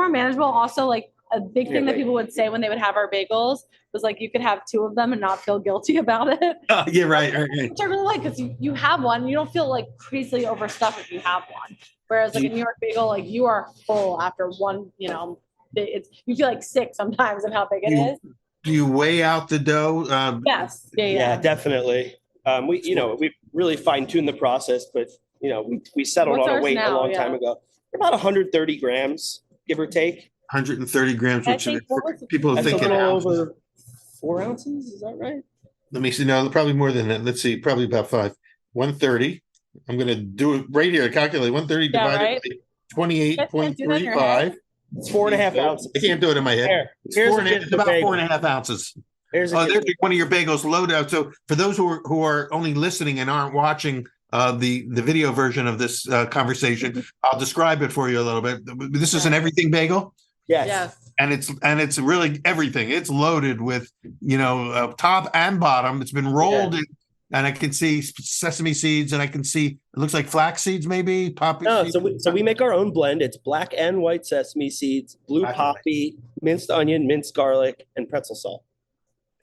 manageable. Also, a big thing that people would say when they would have our bagels was you could have two of them and not feel guilty about it. Yeah, right. Which I really like because you have one, you don't feel crazily overstuffed if you have one. Whereas a New York bagel, you are full after one. You feel sick sometimes of how big it is. Do you weigh out the dough? Yes. Yeah, definitely. We really fine tuned the process, but we settled on a weight a long time ago. About 130 grams, give or take. 130 grams, which people are thinking over 4 ounces. Is that right? Let me see. No, probably more than that. Let's see. Probably about 5. 130. I'm going to do it right here. Calculate 130 divided by 28.35. It's 4.5 ounces. I can't do it in my head. It's about 4.5 ounces. There's one of your bagels loaded out. So for those who are only listening and aren't watching the video version of this conversation, I'll describe it for you a little bit. This is an everything bagel. Yes. And it's really everything. It's loaded with top and bottom. It's been rolled in, and I can see sesame seeds, and I can see it looks like flax seeds, maybe poppy. Seeds. So we make our own blend. It's black and white sesame seeds, blue poppy, minced onion, minced garlic, and pretzel salt.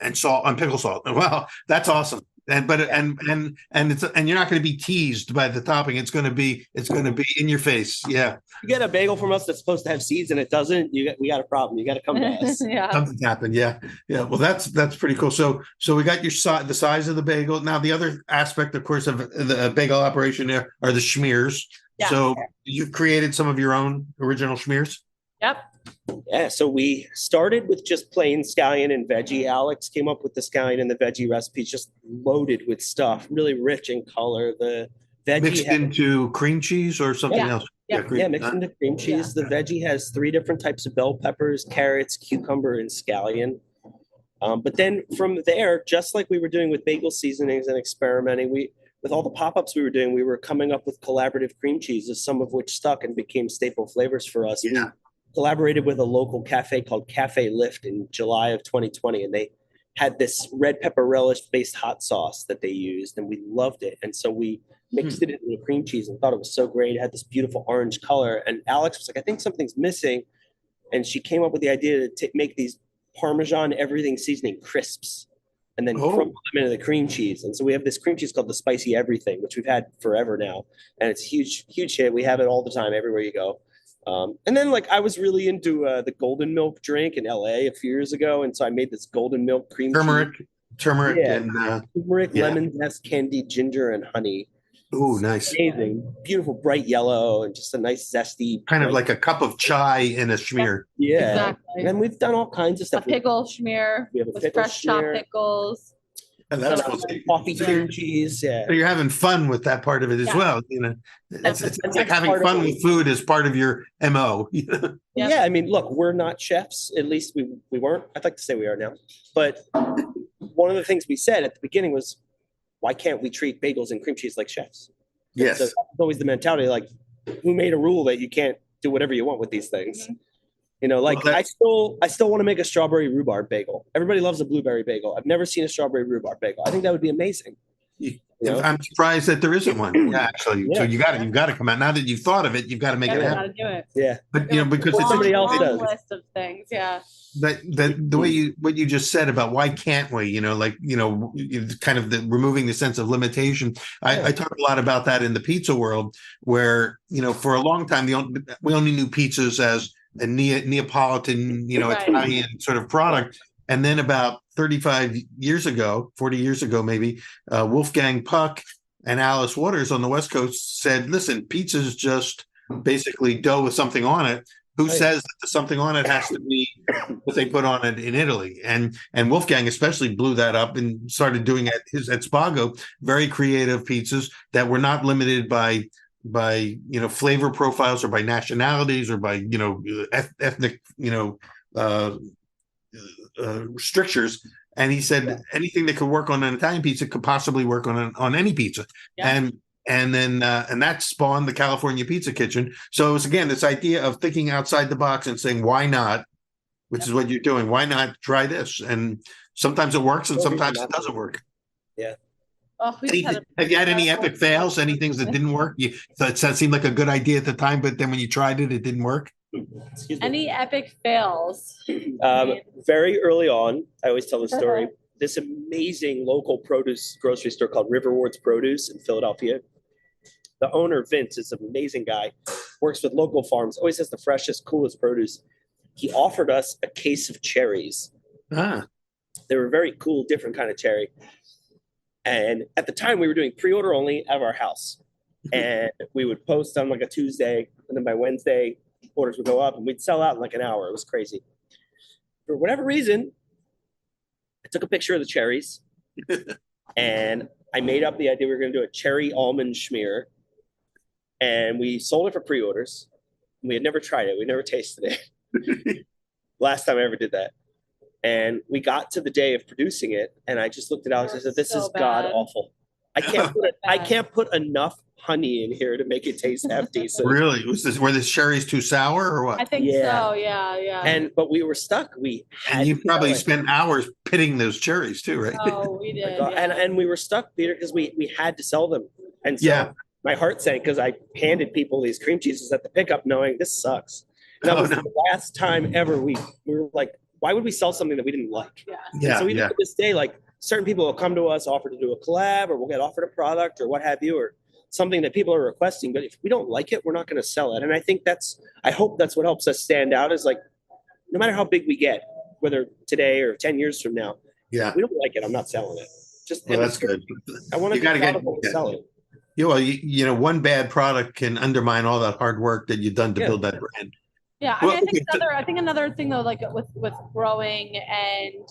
And salt and pickle salt. Wow, that's awesome. And you're not going to be teased by the topping. It's going to be in your face. Yeah. You get a bagel from us that's supposed to have seeds and it doesn't. We got a problem. You got to come to us. Something's happened. Yeah. Well, that's pretty cool. So we got the size of the bagel. Now the other aspect, of course, of the bagel operation there are the schmears. Yeah. So you've created some of your own original schmears. Yep. Yeah, so we started with just plain scallion and veggie. Alex came up with the scallion and the veggie recipes, just loaded with stuff, really rich in color. The veggie mixed into cream cheese or something else. Mixed into cream cheese. The veggie has 3 different types of bell peppers, carrots, cucumber, and scallion. But then from there, just like we were doing with bagel seasonings and experimenting, with all the pop-ups we were doing, we were coming up with collaborative cream cheeses, some of which stuck and became staple flavors for us. Yeah. Collaborated with a local cafe called Cafe Lift in July of 2020, and they had this red pepper relish based hot sauce that they used, and we loved it. And so we mixed it into the cream cheese and thought it was so great. It had this beautiful orange color, and Alex was like, I think something's missing. And she came up with the idea to make these Parmesan everything seasoning crisps and then crumble them into the cream cheese. And so we have this cream cheese called the Spicy Everything, which we've had forever now, and it's a huge hit. We have it all the time everywhere you go. And then I was really into the golden milk drink in LA a few years ago. And so I made this golden milk cream turmeric and turmeric, lemon zest, candied ginger, and honey. Ooh, nice. Amazing. Beautiful bright yellow and just a nice zesty. Kind of like a cup of chai in a schmear. Yeah. Exactly. And we've done all kinds of stuff. A pickle schmear with fresh chopped pickles. And that's coffee cream cheese. Yeah. So you're having fun with that part of it as well. It's like having fun with food as part of your MO. Yeah. I mean, look, we're not chefs. At least we weren't. I'd like to say we are now. But one of the things we said at the beginning was, why can't we treat bagels and cream cheese like chefs? Yes. So that's always the mentality, like, who made a rule that you can't do whatever you want with these things? Mhm. You know, like Well, I still want to make a strawberry rhubarb bagel. Everybody loves a blueberry bagel. I've never seen a strawberry rhubarb bagel. I think that would be amazing. You know? I'm surprised that there isn't one. Yeah, actually. So Yeah. you've got to come out. Now that you've thought of it, you've got to make it Yeah, happen. gotta do it. Yeah. But you know, because it's somebody else long does. list of things. Yeah. that the way what you just said about why can't we, you know, like, you know, kind of the removing the sense of limitation. I talk a lot about that in the pizza world, where, you know, for a long time we only knew pizzas as a Neapolitan, you know, Right. Italian sort of product. And then about 35 years ago, 40 years ago, maybe, Wolfgang Puck and Alice Waters on the West Coast said, listen, pizza is just basically dough with something on it. Who says that the something on it has to be what they put on it in Italy? And Wolfgang especially blew that up and started doing at Spago very creative pizzas that were not limited by you know, flavor profiles or by nationalities or by, you know, ethnic, you know, strictures. And he said anything that could work on an Italian pizza could possibly work on any pizza. Yeah. And then that spawned the California Pizza Kitchen. So it was, again, this idea of thinking outside the box and saying, why not? Which is what you're doing. Why not try this? And sometimes it works and sometimes it doesn't work. Yeah. Oh, Have you had any epic fails? Any things that didn't work? That seemed like a good idea at the time, but then when you tried it, it didn't work? Any epic fails? Very early on, I always tell the story. This amazing local produce grocery store called Riverwards Produce in Philadelphia. The owner, Vince, is an amazing guy, works with local farms, always has the freshest, coolest produce. He offered us a case of cherries. They were very cool, different kind of cherry. And at the time, we were doing pre-order only at our house. And we would post on like a Tuesday, and then by Wednesday, orders would go up, and we'd sell out in like an hour. It was crazy. For whatever reason, I took a picture of the cherries, and I made up the idea we were going to do a cherry almond schmear. And we sold it for pre-orders. We had never tried it. We never tasted it. Last time I ever did that. And we got to the day of producing it, and I just looked at Alex and said, this is god awful. I can't put enough honey in here to make it taste half decent. Really? Were the cherries too sour or what? I think so. Yeah. But we were stuck. And you probably spent hours pitting those cherries too, right? Oh, we did. And we were stuck, Peter, because we had to sell them. And so my heart sank because I handed people these cream cheeses at the pickup knowing this sucks. And that was the last time ever we were like, why would we sell something that we didn't like? Yeah. So even to this day, like, certain people will come to us, offer to do a collab, or we'll get offered a product or what have you, or something that people are requesting. But if we don't like it, we're not going to sell it. And I think I hope that's what helps us stand out, is like, no matter how big we get, whether today or 10 years from now, if we don't like it, I'm not selling it. That's good. I want to be profitable to sell it. Yeah, well, you know, one bad product can undermine all that hard work that you've done to build that brand. Yeah, I think another thing though, like with growing, and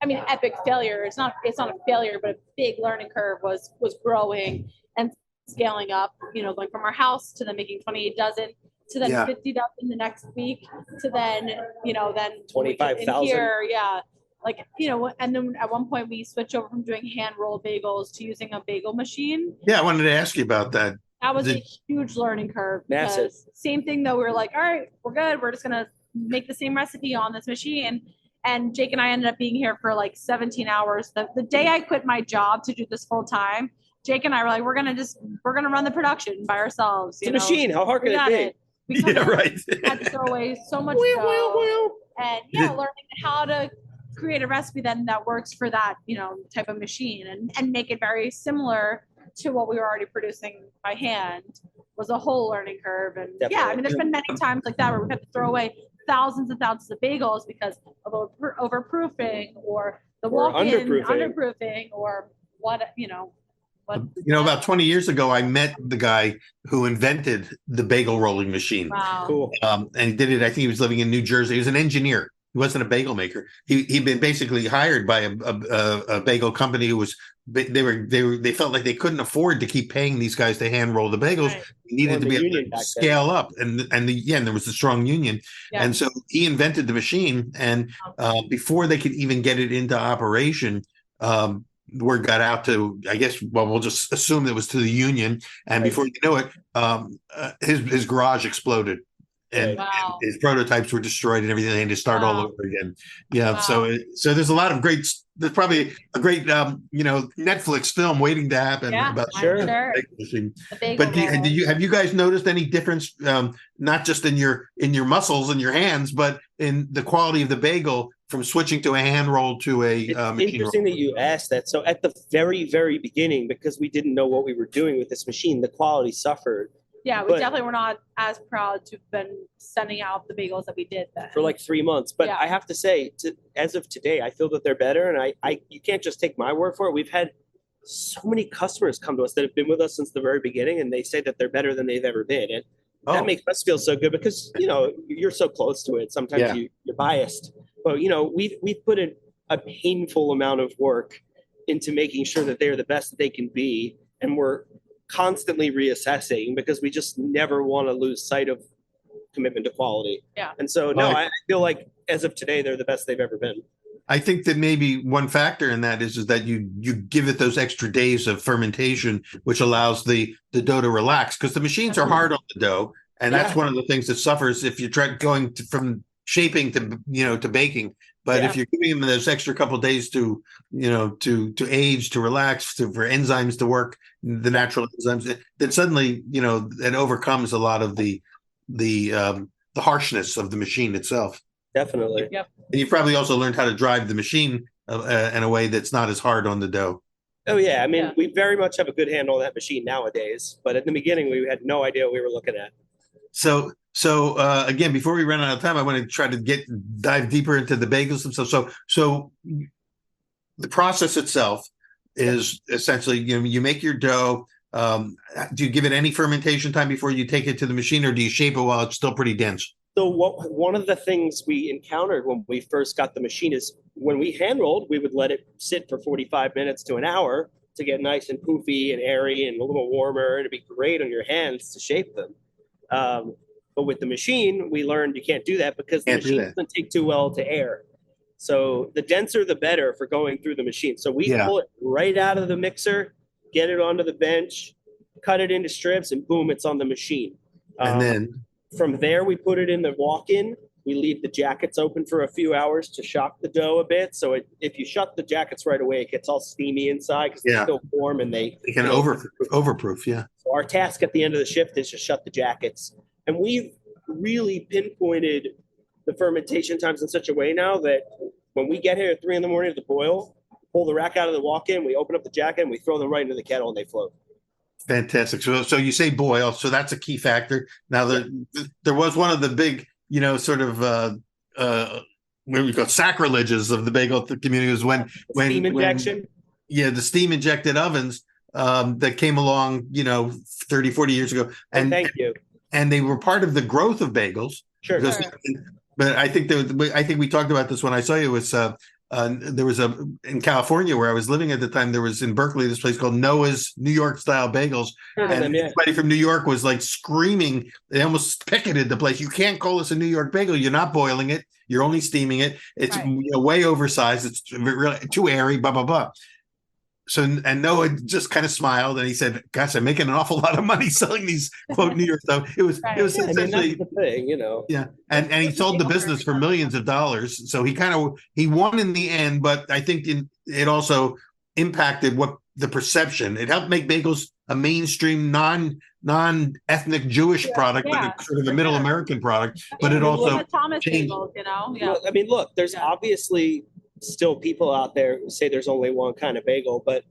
I mean, epic failure. It's not a failure, but a big learning curve was growing and scaling up. You know, going from our house to then making 28 dozen to then 50 dozen the next week to then 25,000 here. Yeah, like, you know, and then at one point we switched over from doing hand rolled bagels to using a bagel machine. Yeah, I wanted to ask you about that. That was a huge learning curve. Massive. Same thing though. We were like, all right, we're good. We're just gonna make the same recipe on this machine. And Jake and I ended up being here for like 17 hours. The day I quit my job to do this full time, Jake and I were like, we're gonna run the production by ourselves. It's a machine. How hard can it be? We right. had to throw away so much dough. And learning how to create a recipe then that works for that, you know, type of machine and make it very similar to what we were already producing by hand was a whole learning curve. And I mean, there's been many times like that where we've had to throw away thousands and thousands of bagels because of overproofing or the walk-in underproofing or what, you know. About 20 years ago, I met the guy who invented the bagel rolling machine. Wow. Cool. And he did it. I think he was living in New Jersey. He was an engineer. He wasn't a bagel maker. He'd been basically hired by a bagel company who was. They felt like they couldn't afford to keep paying these guys to hand roll the bagels. Right. They needed to be able to scale up, and there was a strong union, and so he invented the machine. And before they could even get it into operation, word got out to, I guess, well, we'll just assume it was to the union, and Right. before you know it, his garage exploded, and, Right. and his prototypes were destroyed and everything. They had to start all Wow. over again. Yeah, Wow. so there's a lot of great. There's probably a great Netflix film waiting to happen Yeah, about I'm Sure. the sure. bagel machine. The bagel But have you guys noticed any difference, not just in your muscles and your hands, but in the quality of the bagel from switching to a hand roll to a It's machine roll? interesting that you asked that. So at the very, very beginning, because we didn't know what we were doing with this machine, the quality suffered. Yeah, we But- definitely were not as proud to have been sending out the bagels that we did then. For like 3 months. But Yeah. I have to say, as of today, I feel that they're better. And I you can't just take my word for it. We've had so many customers come to us that have been with us since the very beginning, and they say that they're better than they've ever been. And that makes us feel so good because, you're so close to it. Sometimes Yeah. you're biased. But, we've put in a painful amount of work into making sure that they're the best that they can be. And we're constantly reassessing because we just never want to lose sight of commitment to quality. Yeah. And so, no, I feel like as of today, they're the best they've ever been. I think that maybe one factor in that is that you give it those extra days of fermentation, which allows the dough to relax, because the machines are hard on the dough, and that's Yeah. one of the things that suffers if you try going from shaping to baking. But if you're giving them those extra couple of days to to age, to relax, for enzymes to work, the natural enzymes, then suddenly it overcomes a lot of the harshness of the machine itself. Definitely. Yep. And you've probably also learned how to drive the machine in a way that's not as hard on the dough. Oh, yeah. I mean, Yeah. we very much have a good handle on that machine nowadays. But at the beginning, we had no idea what we were looking at. So again, before we run out of time, I want to try to dive deeper into the bagels themselves. So the process itself is essentially, you make your dough. Do you give it any fermentation time before you take it to the machine, or do you shape it while it's still pretty dense? So one of the things we encountered when we first got the machine is when we hand rolled, we would let it sit for 45 minutes to an hour to get nice and poofy and airy and a little warmer. It'd be great on your hands to shape them. But with the machine, we learned you can't do that because the machine doesn't take too well to air. So the denser, the better for going through the machine. So we pull it right out of the mixer, get it onto the bench, cut it into strips, and boom, it's on the machine. And then from there, we put it in the walk-in. We leave the jackets open for a few hours to shock the dough a bit. So if you shut the jackets right away, it gets all steamy inside because they're still warm and they can overproof. Yeah. So our task at the end of the shift is just shut the jackets. And we've really pinpointed the fermentation times in such a way now that when we get here at 3 a.m. to boil, pull the rack out of the walk-in, we open up the jacket, and we throw them right into the kettle, and they float. Fantastic. So you say boil, so that's a key factor. Now there was one of the big, sort of what we call sacrileges of the bagel community was when steam injection. The steam injected ovens that came along, 30, 40 years ago. And thank you. And they were part of the growth of bagels. Sure. But I think we talked about this when I saw you. It was there was in California where I was living at the time. There was in Berkeley this place called Noah's New York style bagels, and everybody from New York was like screaming. They almost picketed the place. You can't call this a New York bagel. You're not boiling it. You're only steaming it. It's way oversized. It's really too airy. Blah blah blah. So and Noah just kind of smiled and he said, "Gosh, I'm making an awful lot of money selling these quote New York stuff." It was essentially that's the thing, Yeah, and he sold the business for millions of dollars. So he won in the end, but I think it also impacted what the perception. It helped make bagels a mainstream non-ethnic Jewish product, but sort of a middle American product. But it also changed. Bagels, I mean, look, there's obviously still people out there who say there's only one kind of bagel, but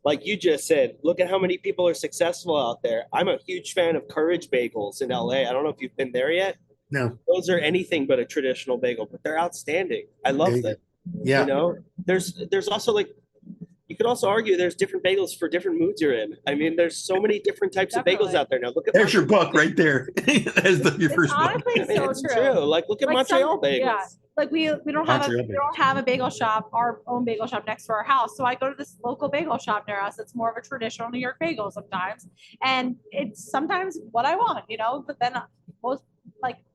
like you just said, look at how many people are successful out there. I'm a huge fan of Courage Bagels in LA. I don't know if you've been there yet. No. Those are anything but a traditional bagel, but they're outstanding. I love them. Yeah. There's also you could also argue there's different bagels for different moods you're in. I mean, there's so many different types of bagels out there now. Look at your book right there. There's your first book. It's true. Like look at Montreal bagels. Yeah. Like we don't have a bagel shop, our own bagel shop next to our house. So I go to this local bagel shop near us. It's more of a traditional New York bagel sometimes, and it's sometimes what I want, But then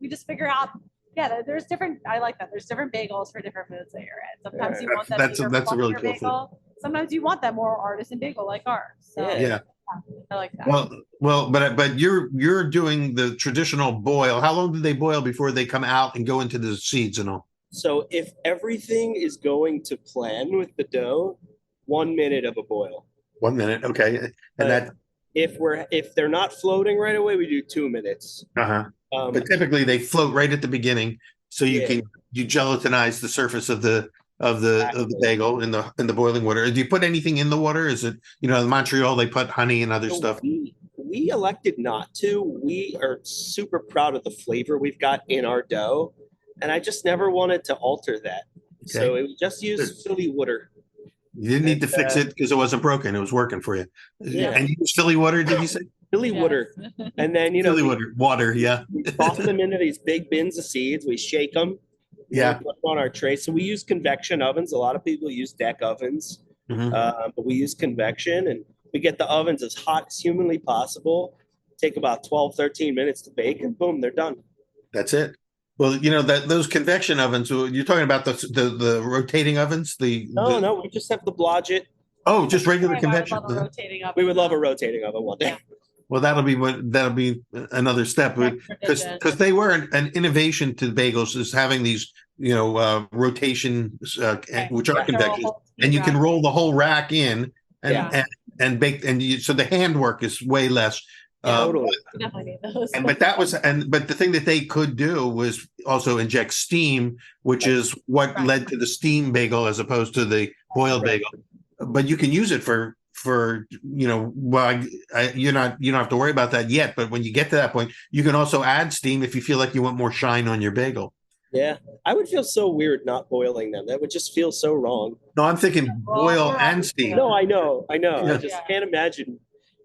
we just figure out. Yeah, there's different. I like that. There's different bagels for different moods that you're in. Sometimes you want that. That's a really cool bagel. sometimes you want that more artisan bagel like ours. So Yeah. I like that. But you're doing the traditional boil. How long do they boil before they come out and go into the seeds and all? So if everything is going to plan with the dough, 1 minute of a boil. 1 minute, okay. And But that if they're not floating right away, we do 2 minutes. but typically they float right at the beginning, so you gelatinize the surface of the bagel in the boiling water. Do you put anything in the water? Is it, in Montreal they put honey and other So stuff? we elected not to. We are super proud of the flavor we've got in our dough, and I just never wanted to alter that. So it was just use Philly water. You didn't need to fix it because it wasn't broken. It was working for you. Yeah. And you use Philly water, did you say? Philly water. And then, Philly water, yeah. we toss them into these big bins of seeds. We shake them. Yeah. Put them on our tray. So we use convection ovens. A lot of people use deck ovens, but we use convection, and we get the ovens as hot as humanly possible. Take about 12, 13 minutes to bake, and boom, they're done. That's it. Well, those convection ovens, you're talking about the rotating ovens? No, we just have the Blodgett. Oh, just regular convection. We would love a rotating oven one day. Well, that'll be another step, because they were an innovation to bagels, is having these rotation which are convection, and you can roll the whole rack in and bake, so the handwork is way less. Totally. Definitely need those. But the thing that they could do was also inject steam, which is what led to the steam bagel as opposed to the boiled bagel. But you can use it for you don't have to worry about that yet. But when you get to that point, you can also add steam if you feel like you want more shine on your bagel. Yeah, I would feel so weird not boiling them. That would just feel so wrong. No, I'm thinking boil and steam. No, I know. Yeah. I just can't imagine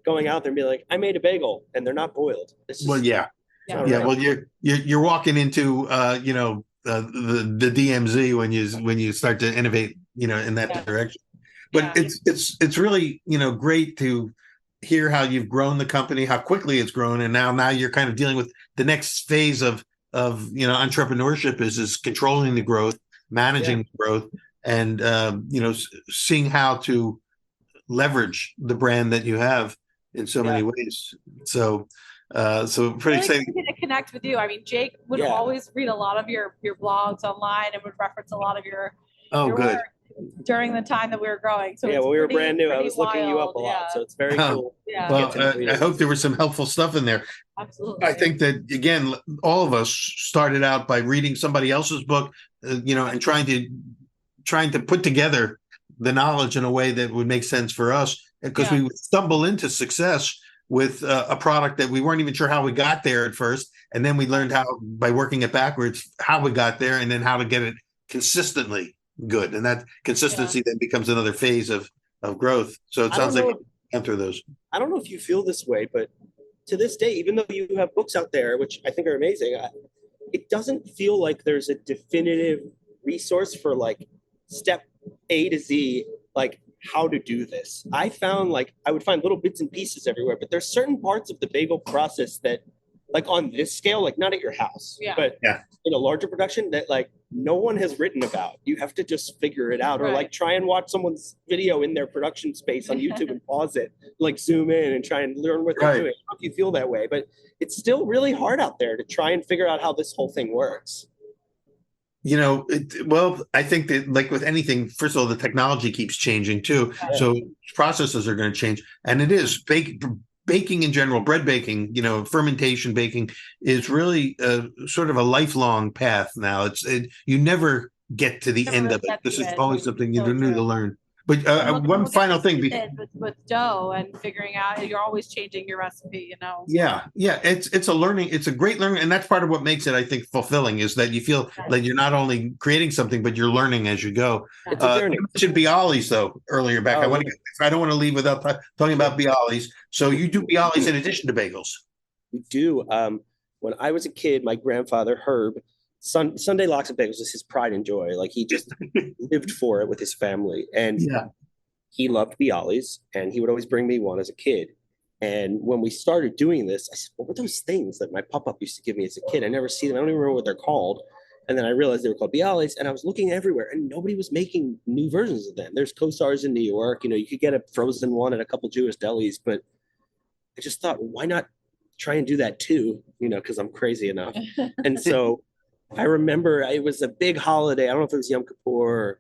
going out there and be like, I made a bagel and they're not boiled. Well, yeah. Well, you're walking into the DMZ when you start to innovate in that direction. But it's really great to hear how you've grown the company, how quickly it's grown, and now you're kind of dealing with the next phase of entrepreneurship is controlling the growth, managing the growth, and seeing how to leverage the brand that you have in so many ways. So pretty exciting to connect with you. I mean, Jake would always read a lot of your blogs online and would reference a lot of your good work during the time that we were growing. So we were brand new. I was looking you up a lot, so it's very cool. Yeah. Well, I hope there was some helpful stuff in there. Absolutely. I think that, again, all of us started out by reading somebody else's book, and trying to put together the knowledge in a way that would make sense for us, because we would stumble into success with a product that we weren't even sure how we got there at first, and then we learned how, by working it backwards, how we got there, and then how to get it consistently good, and that consistency then becomes another phase of growth. So it sounds like you went through those. I don't know if you feel this way, but to this day, even though you have books out there, which I think are amazing, it doesn't feel like there's a definitive resource for like step A to Z, like how to do this. I found I would find little bits and pieces everywhere, but there's certain parts of the bagel process that, like on this scale, like not at your house, but in a larger production, that like no one has written about. You have to just figure it out, or like try and watch someone's video in their production space on YouTube and pause it, like zoom in and try and learn what they're doing. I don't know if you feel that way, but it's still really hard out there to try and figure out how this whole thing works. I think that, like with anything, first of all, the technology keeps changing too. So processes are going to change, and it is baking in general, bread baking, fermentation baking is really sort of a lifelong path now. You never get to the end of it. This is always something you need to learn. But one final thing. With dough and figuring out, you're always changing your recipe, Yeah. It's a great learning. And that's part of what makes it, I think, fulfilling, is that you feel like you're not only creating something, but you're learning as you go. It's a journey. You mentioned Bialys, though, earlier back. I don't want to leave without talking about Bialys. So you do Bialys in addition to bagels. We do. When I was a kid, my grandfather, Herb, Sunday lox and bagels was his pride and joy. Like he just lived for it with his family, and he loved Bialys, and he would always bring me one as a kid. And when we started doing this, I said, "What were those things that my pop-up used to give me as a kid? I never see them. I don't even remember what they're called." And then I realized they were called Bialys, and I was looking everywhere, and nobody was making new versions of them. There's Co-Stars in New York. You could get a frozen one at a couple Jewish delis, but I just thought, why not try and do that too? Because I'm crazy enough. And so I remember it was a big holiday. I don't know if it was Yom Kippur. Or,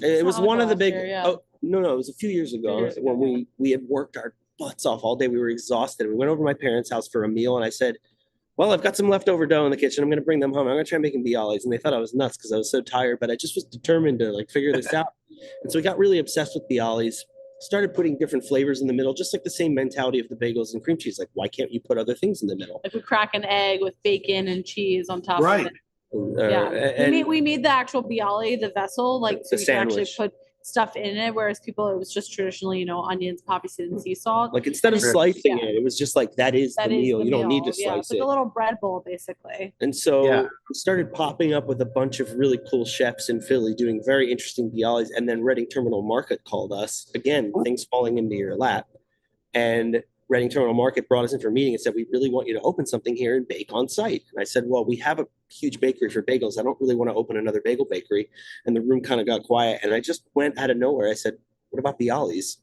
it was one of the big. Yeah. Oh no, it was a few years ago when we had worked our butts off all day. We were exhausted. We went over to my parents' house for a meal, and I said, well, I've got some leftover dough in the kitchen. I'm going to bring them home. I'm going to try making bialys. And they thought I was nuts because I was so tired, but I just was determined to figure this out. And so we got really obsessed with bialys, started putting different flavors in the middle, just like the same mentality of the bagels and cream cheese. Like, why can't you put other things in the middle? Like we crack an egg with bacon and cheese on top Right. of it. Yeah. We made the actual bialy, the vessel, so you can actually put stuff in it, whereas it was just traditionally, onions, poppy seed, and sea salt. Like instead of slicing it was just like that is the meal. You don't need to slice it's like a little bread bowl, basically. And so we started popping up with a bunch of really cool chefs in Philly doing very interesting bialys. And then Reading Terminal Market called us. Again, things falling into your lap. And Reading Terminal Market brought us in for a meeting and said, we really want you to open something here and bake on site. And I said, well, we have a huge bakery for bagels. I don't really want to open another bagel bakery. And the room kind of got quiet. And I just went out of nowhere. I said, what about bialys?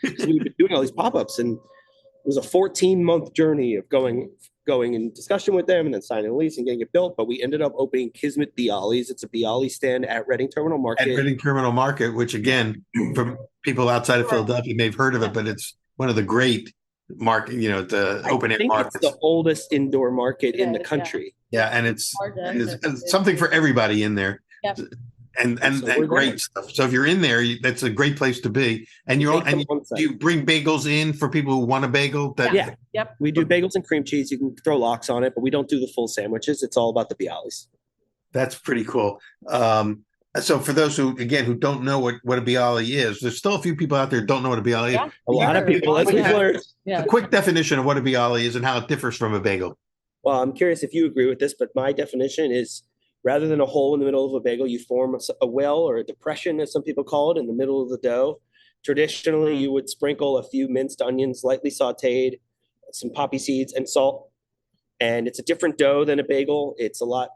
Because we've been doing all these pop-ups. And it was a 14-month journey of going in discussion with them and then signing a lease and getting it built. But we ended up opening Kismet Bialys. It's a bialy stand at Reading Terminal Market. At Reading Terminal Market, which again, from people outside of Philadelphia may have heard of it, but it's one of the great market, the open air markets. It's the oldest indoor market in the country. Yeah, and it's something for everybody in there. Yep. And great stuff. So if you're in there, that's a great place to be. And you bring bagels in for people who want a bagel. Yep. We do bagels and cream cheese. You can throw lox on it, but we don't do the full sandwiches. It's all about the bialys. That's pretty cool. So for those who don't know what a bialy is, there's still a few people out there who don't know what a bialy is. A lot of people. A quick definition of what a bialy is and how it differs from a bagel. Well, I'm curious if you agree with this, but my definition is rather than a hole in the middle of a bagel, you form a well or a depression, as some people call it, in the middle of the dough. Traditionally, you would sprinkle a few minced onions, lightly sauteed, some poppy seeds, and salt. And it's a different dough than a bagel. It's a lot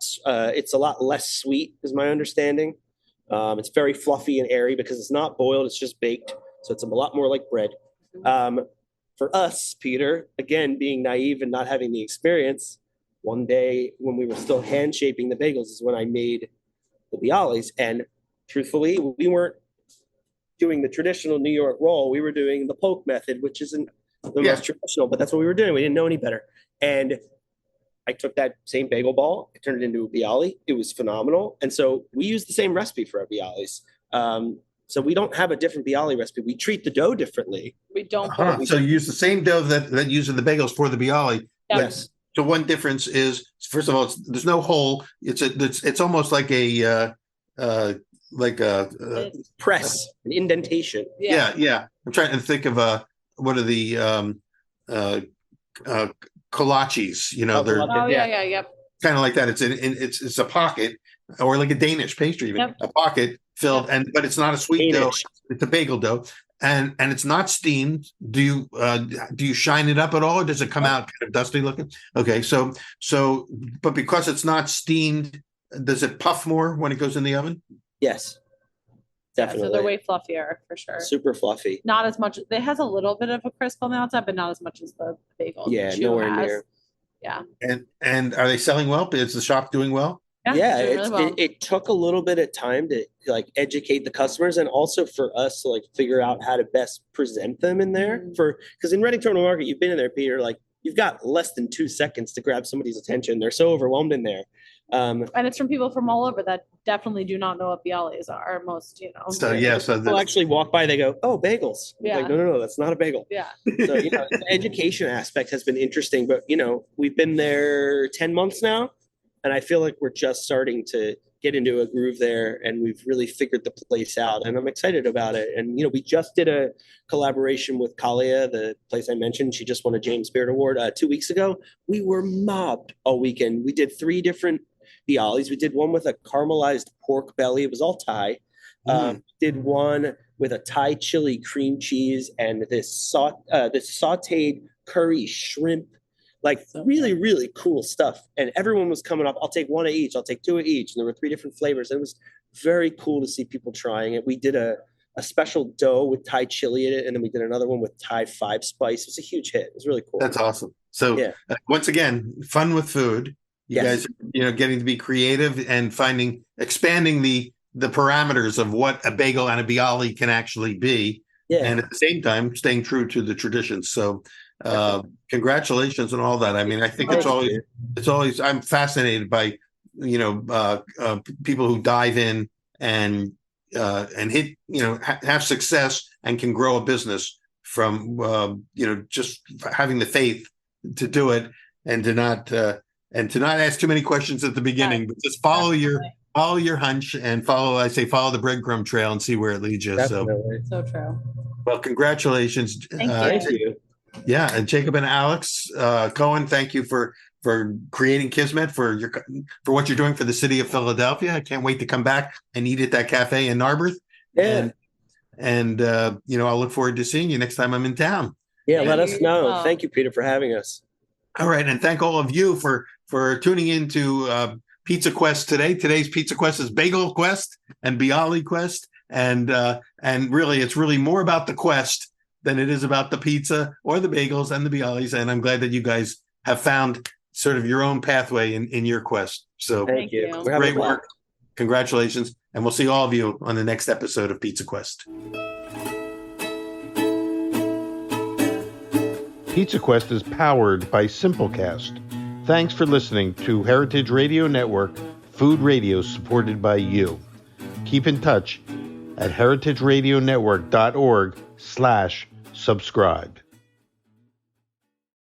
less sweet, is my understanding. It's very fluffy and airy because it's not boiled; it's just baked, so it's a lot more like bread. For us, Peter, again being naive and not having the experience, one day when we were still hand shaping the bagels is when I made the bialys. And truthfully, we weren't doing the traditional New York roll. We were doing the poke method, which isn't the most traditional, but that's what we were doing. We didn't know any better. And I took that same bagel ball, I turned it into a bialy. It was phenomenal. And so we use the same recipe for our bialys. So we don't have a different bialy recipe. We treat the dough differently. We don't. So you use the same dough that used in the bagels for the bialy. Yes. So one difference is, first of all, there's no hole. It's almost like a press, an indentation. Yeah. I'm trying to think of what are the kolaches? Yep. Kind of like that. It's a pocket, or like a Danish pastry, even a pocket filled, but it's not a sweet dough. It's a bagel dough, and it's not steamed. Do you shine it up at all, or does it come out kind of dusty looking? Okay, so but because it's not steamed, does it puff more when it goes in the oven? Yes, definitely. So they're way fluffier for sure. Super fluffy. Not as much. It has a little bit of a crisp on the outside, but not as much as the bagel. Yeah, nowhere near. Yeah. And are they selling well? Is the shop doing well? Yeah, it took a little bit of time to educate the customers, and also for us to figure out how to best present them in there. Because in Reading Terminal Market, you've been in there, Peter. You've got less than 2 seconds to grab somebody's attention. They're so overwhelmed in there. And it's from people from all over that definitely do not know what bialys are. Most, So they'll actually walk by. They go, "Oh, bagels." Yeah. No, that's not a bagel. Yeah. So the education aspect has been interesting, but we've been there 10 months now. And I feel like we're just starting to get into a groove there, and we've really figured the place out, and I'm excited about it. And, we just did a collaboration with Kalia, the place I mentioned. She just won a James Beard Award 2 weeks ago. We were mobbed all weekend. We did 3 different bialys. We did one with a caramelized pork belly. It was all Thai. Did one with a Thai chili cream cheese and this sauteed curry shrimp, like really, really cool stuff. And everyone was coming up. I'll take one of each. I'll take two of each. And there were 3 different flavors. It was very cool to see people trying it. We did a special dough with Thai chili in it. And then we did another one with Thai 5 spice. It was a huge hit. It was really cool. That's awesome. So once again, fun with food. You guys, getting to be creative and expanding the parameters of what a bagel and a bialy can actually be. Yeah. And at the same time, staying true to the traditions. So congratulations on all that. I mean, I think it's always, I'm fascinated by, people who dive in and hit, have success and can grow a business from, just having the faith to do it and to not ask too many questions at the beginning, but just follow your hunch and follow the breadcrumb trail and see where it leads you. Definitely. So true. Well, congratulations. Thank you. Yeah. And Jacob and Alex Cohen, thank you for creating Kismet, for what you're doing for the city of Philadelphia. I can't wait to come back and eat at that cafe in Narberth. Yeah. And I'll look forward to seeing you next time I'm in town. Yeah. Let us know. Thank you, Peter, for having us. All right. And thank all of you for tuning into Pizza Quest today. Today's Pizza Quest is Bagel Quest and Bialy Quest. And really, it's really more about the quest than it is about the pizza or the bagels and the bialys. And I'm glad that you guys have found sort of your own pathway in your quest. So thank you. Great work. Congratulations. And we'll see all of you on the next episode of Pizza Quest. Pizza Quest is powered by Simplecast. Thanks for listening to Heritage Radio Network, food radio supported by you. Keep in touch at heritageradionetwork.org/subscribe.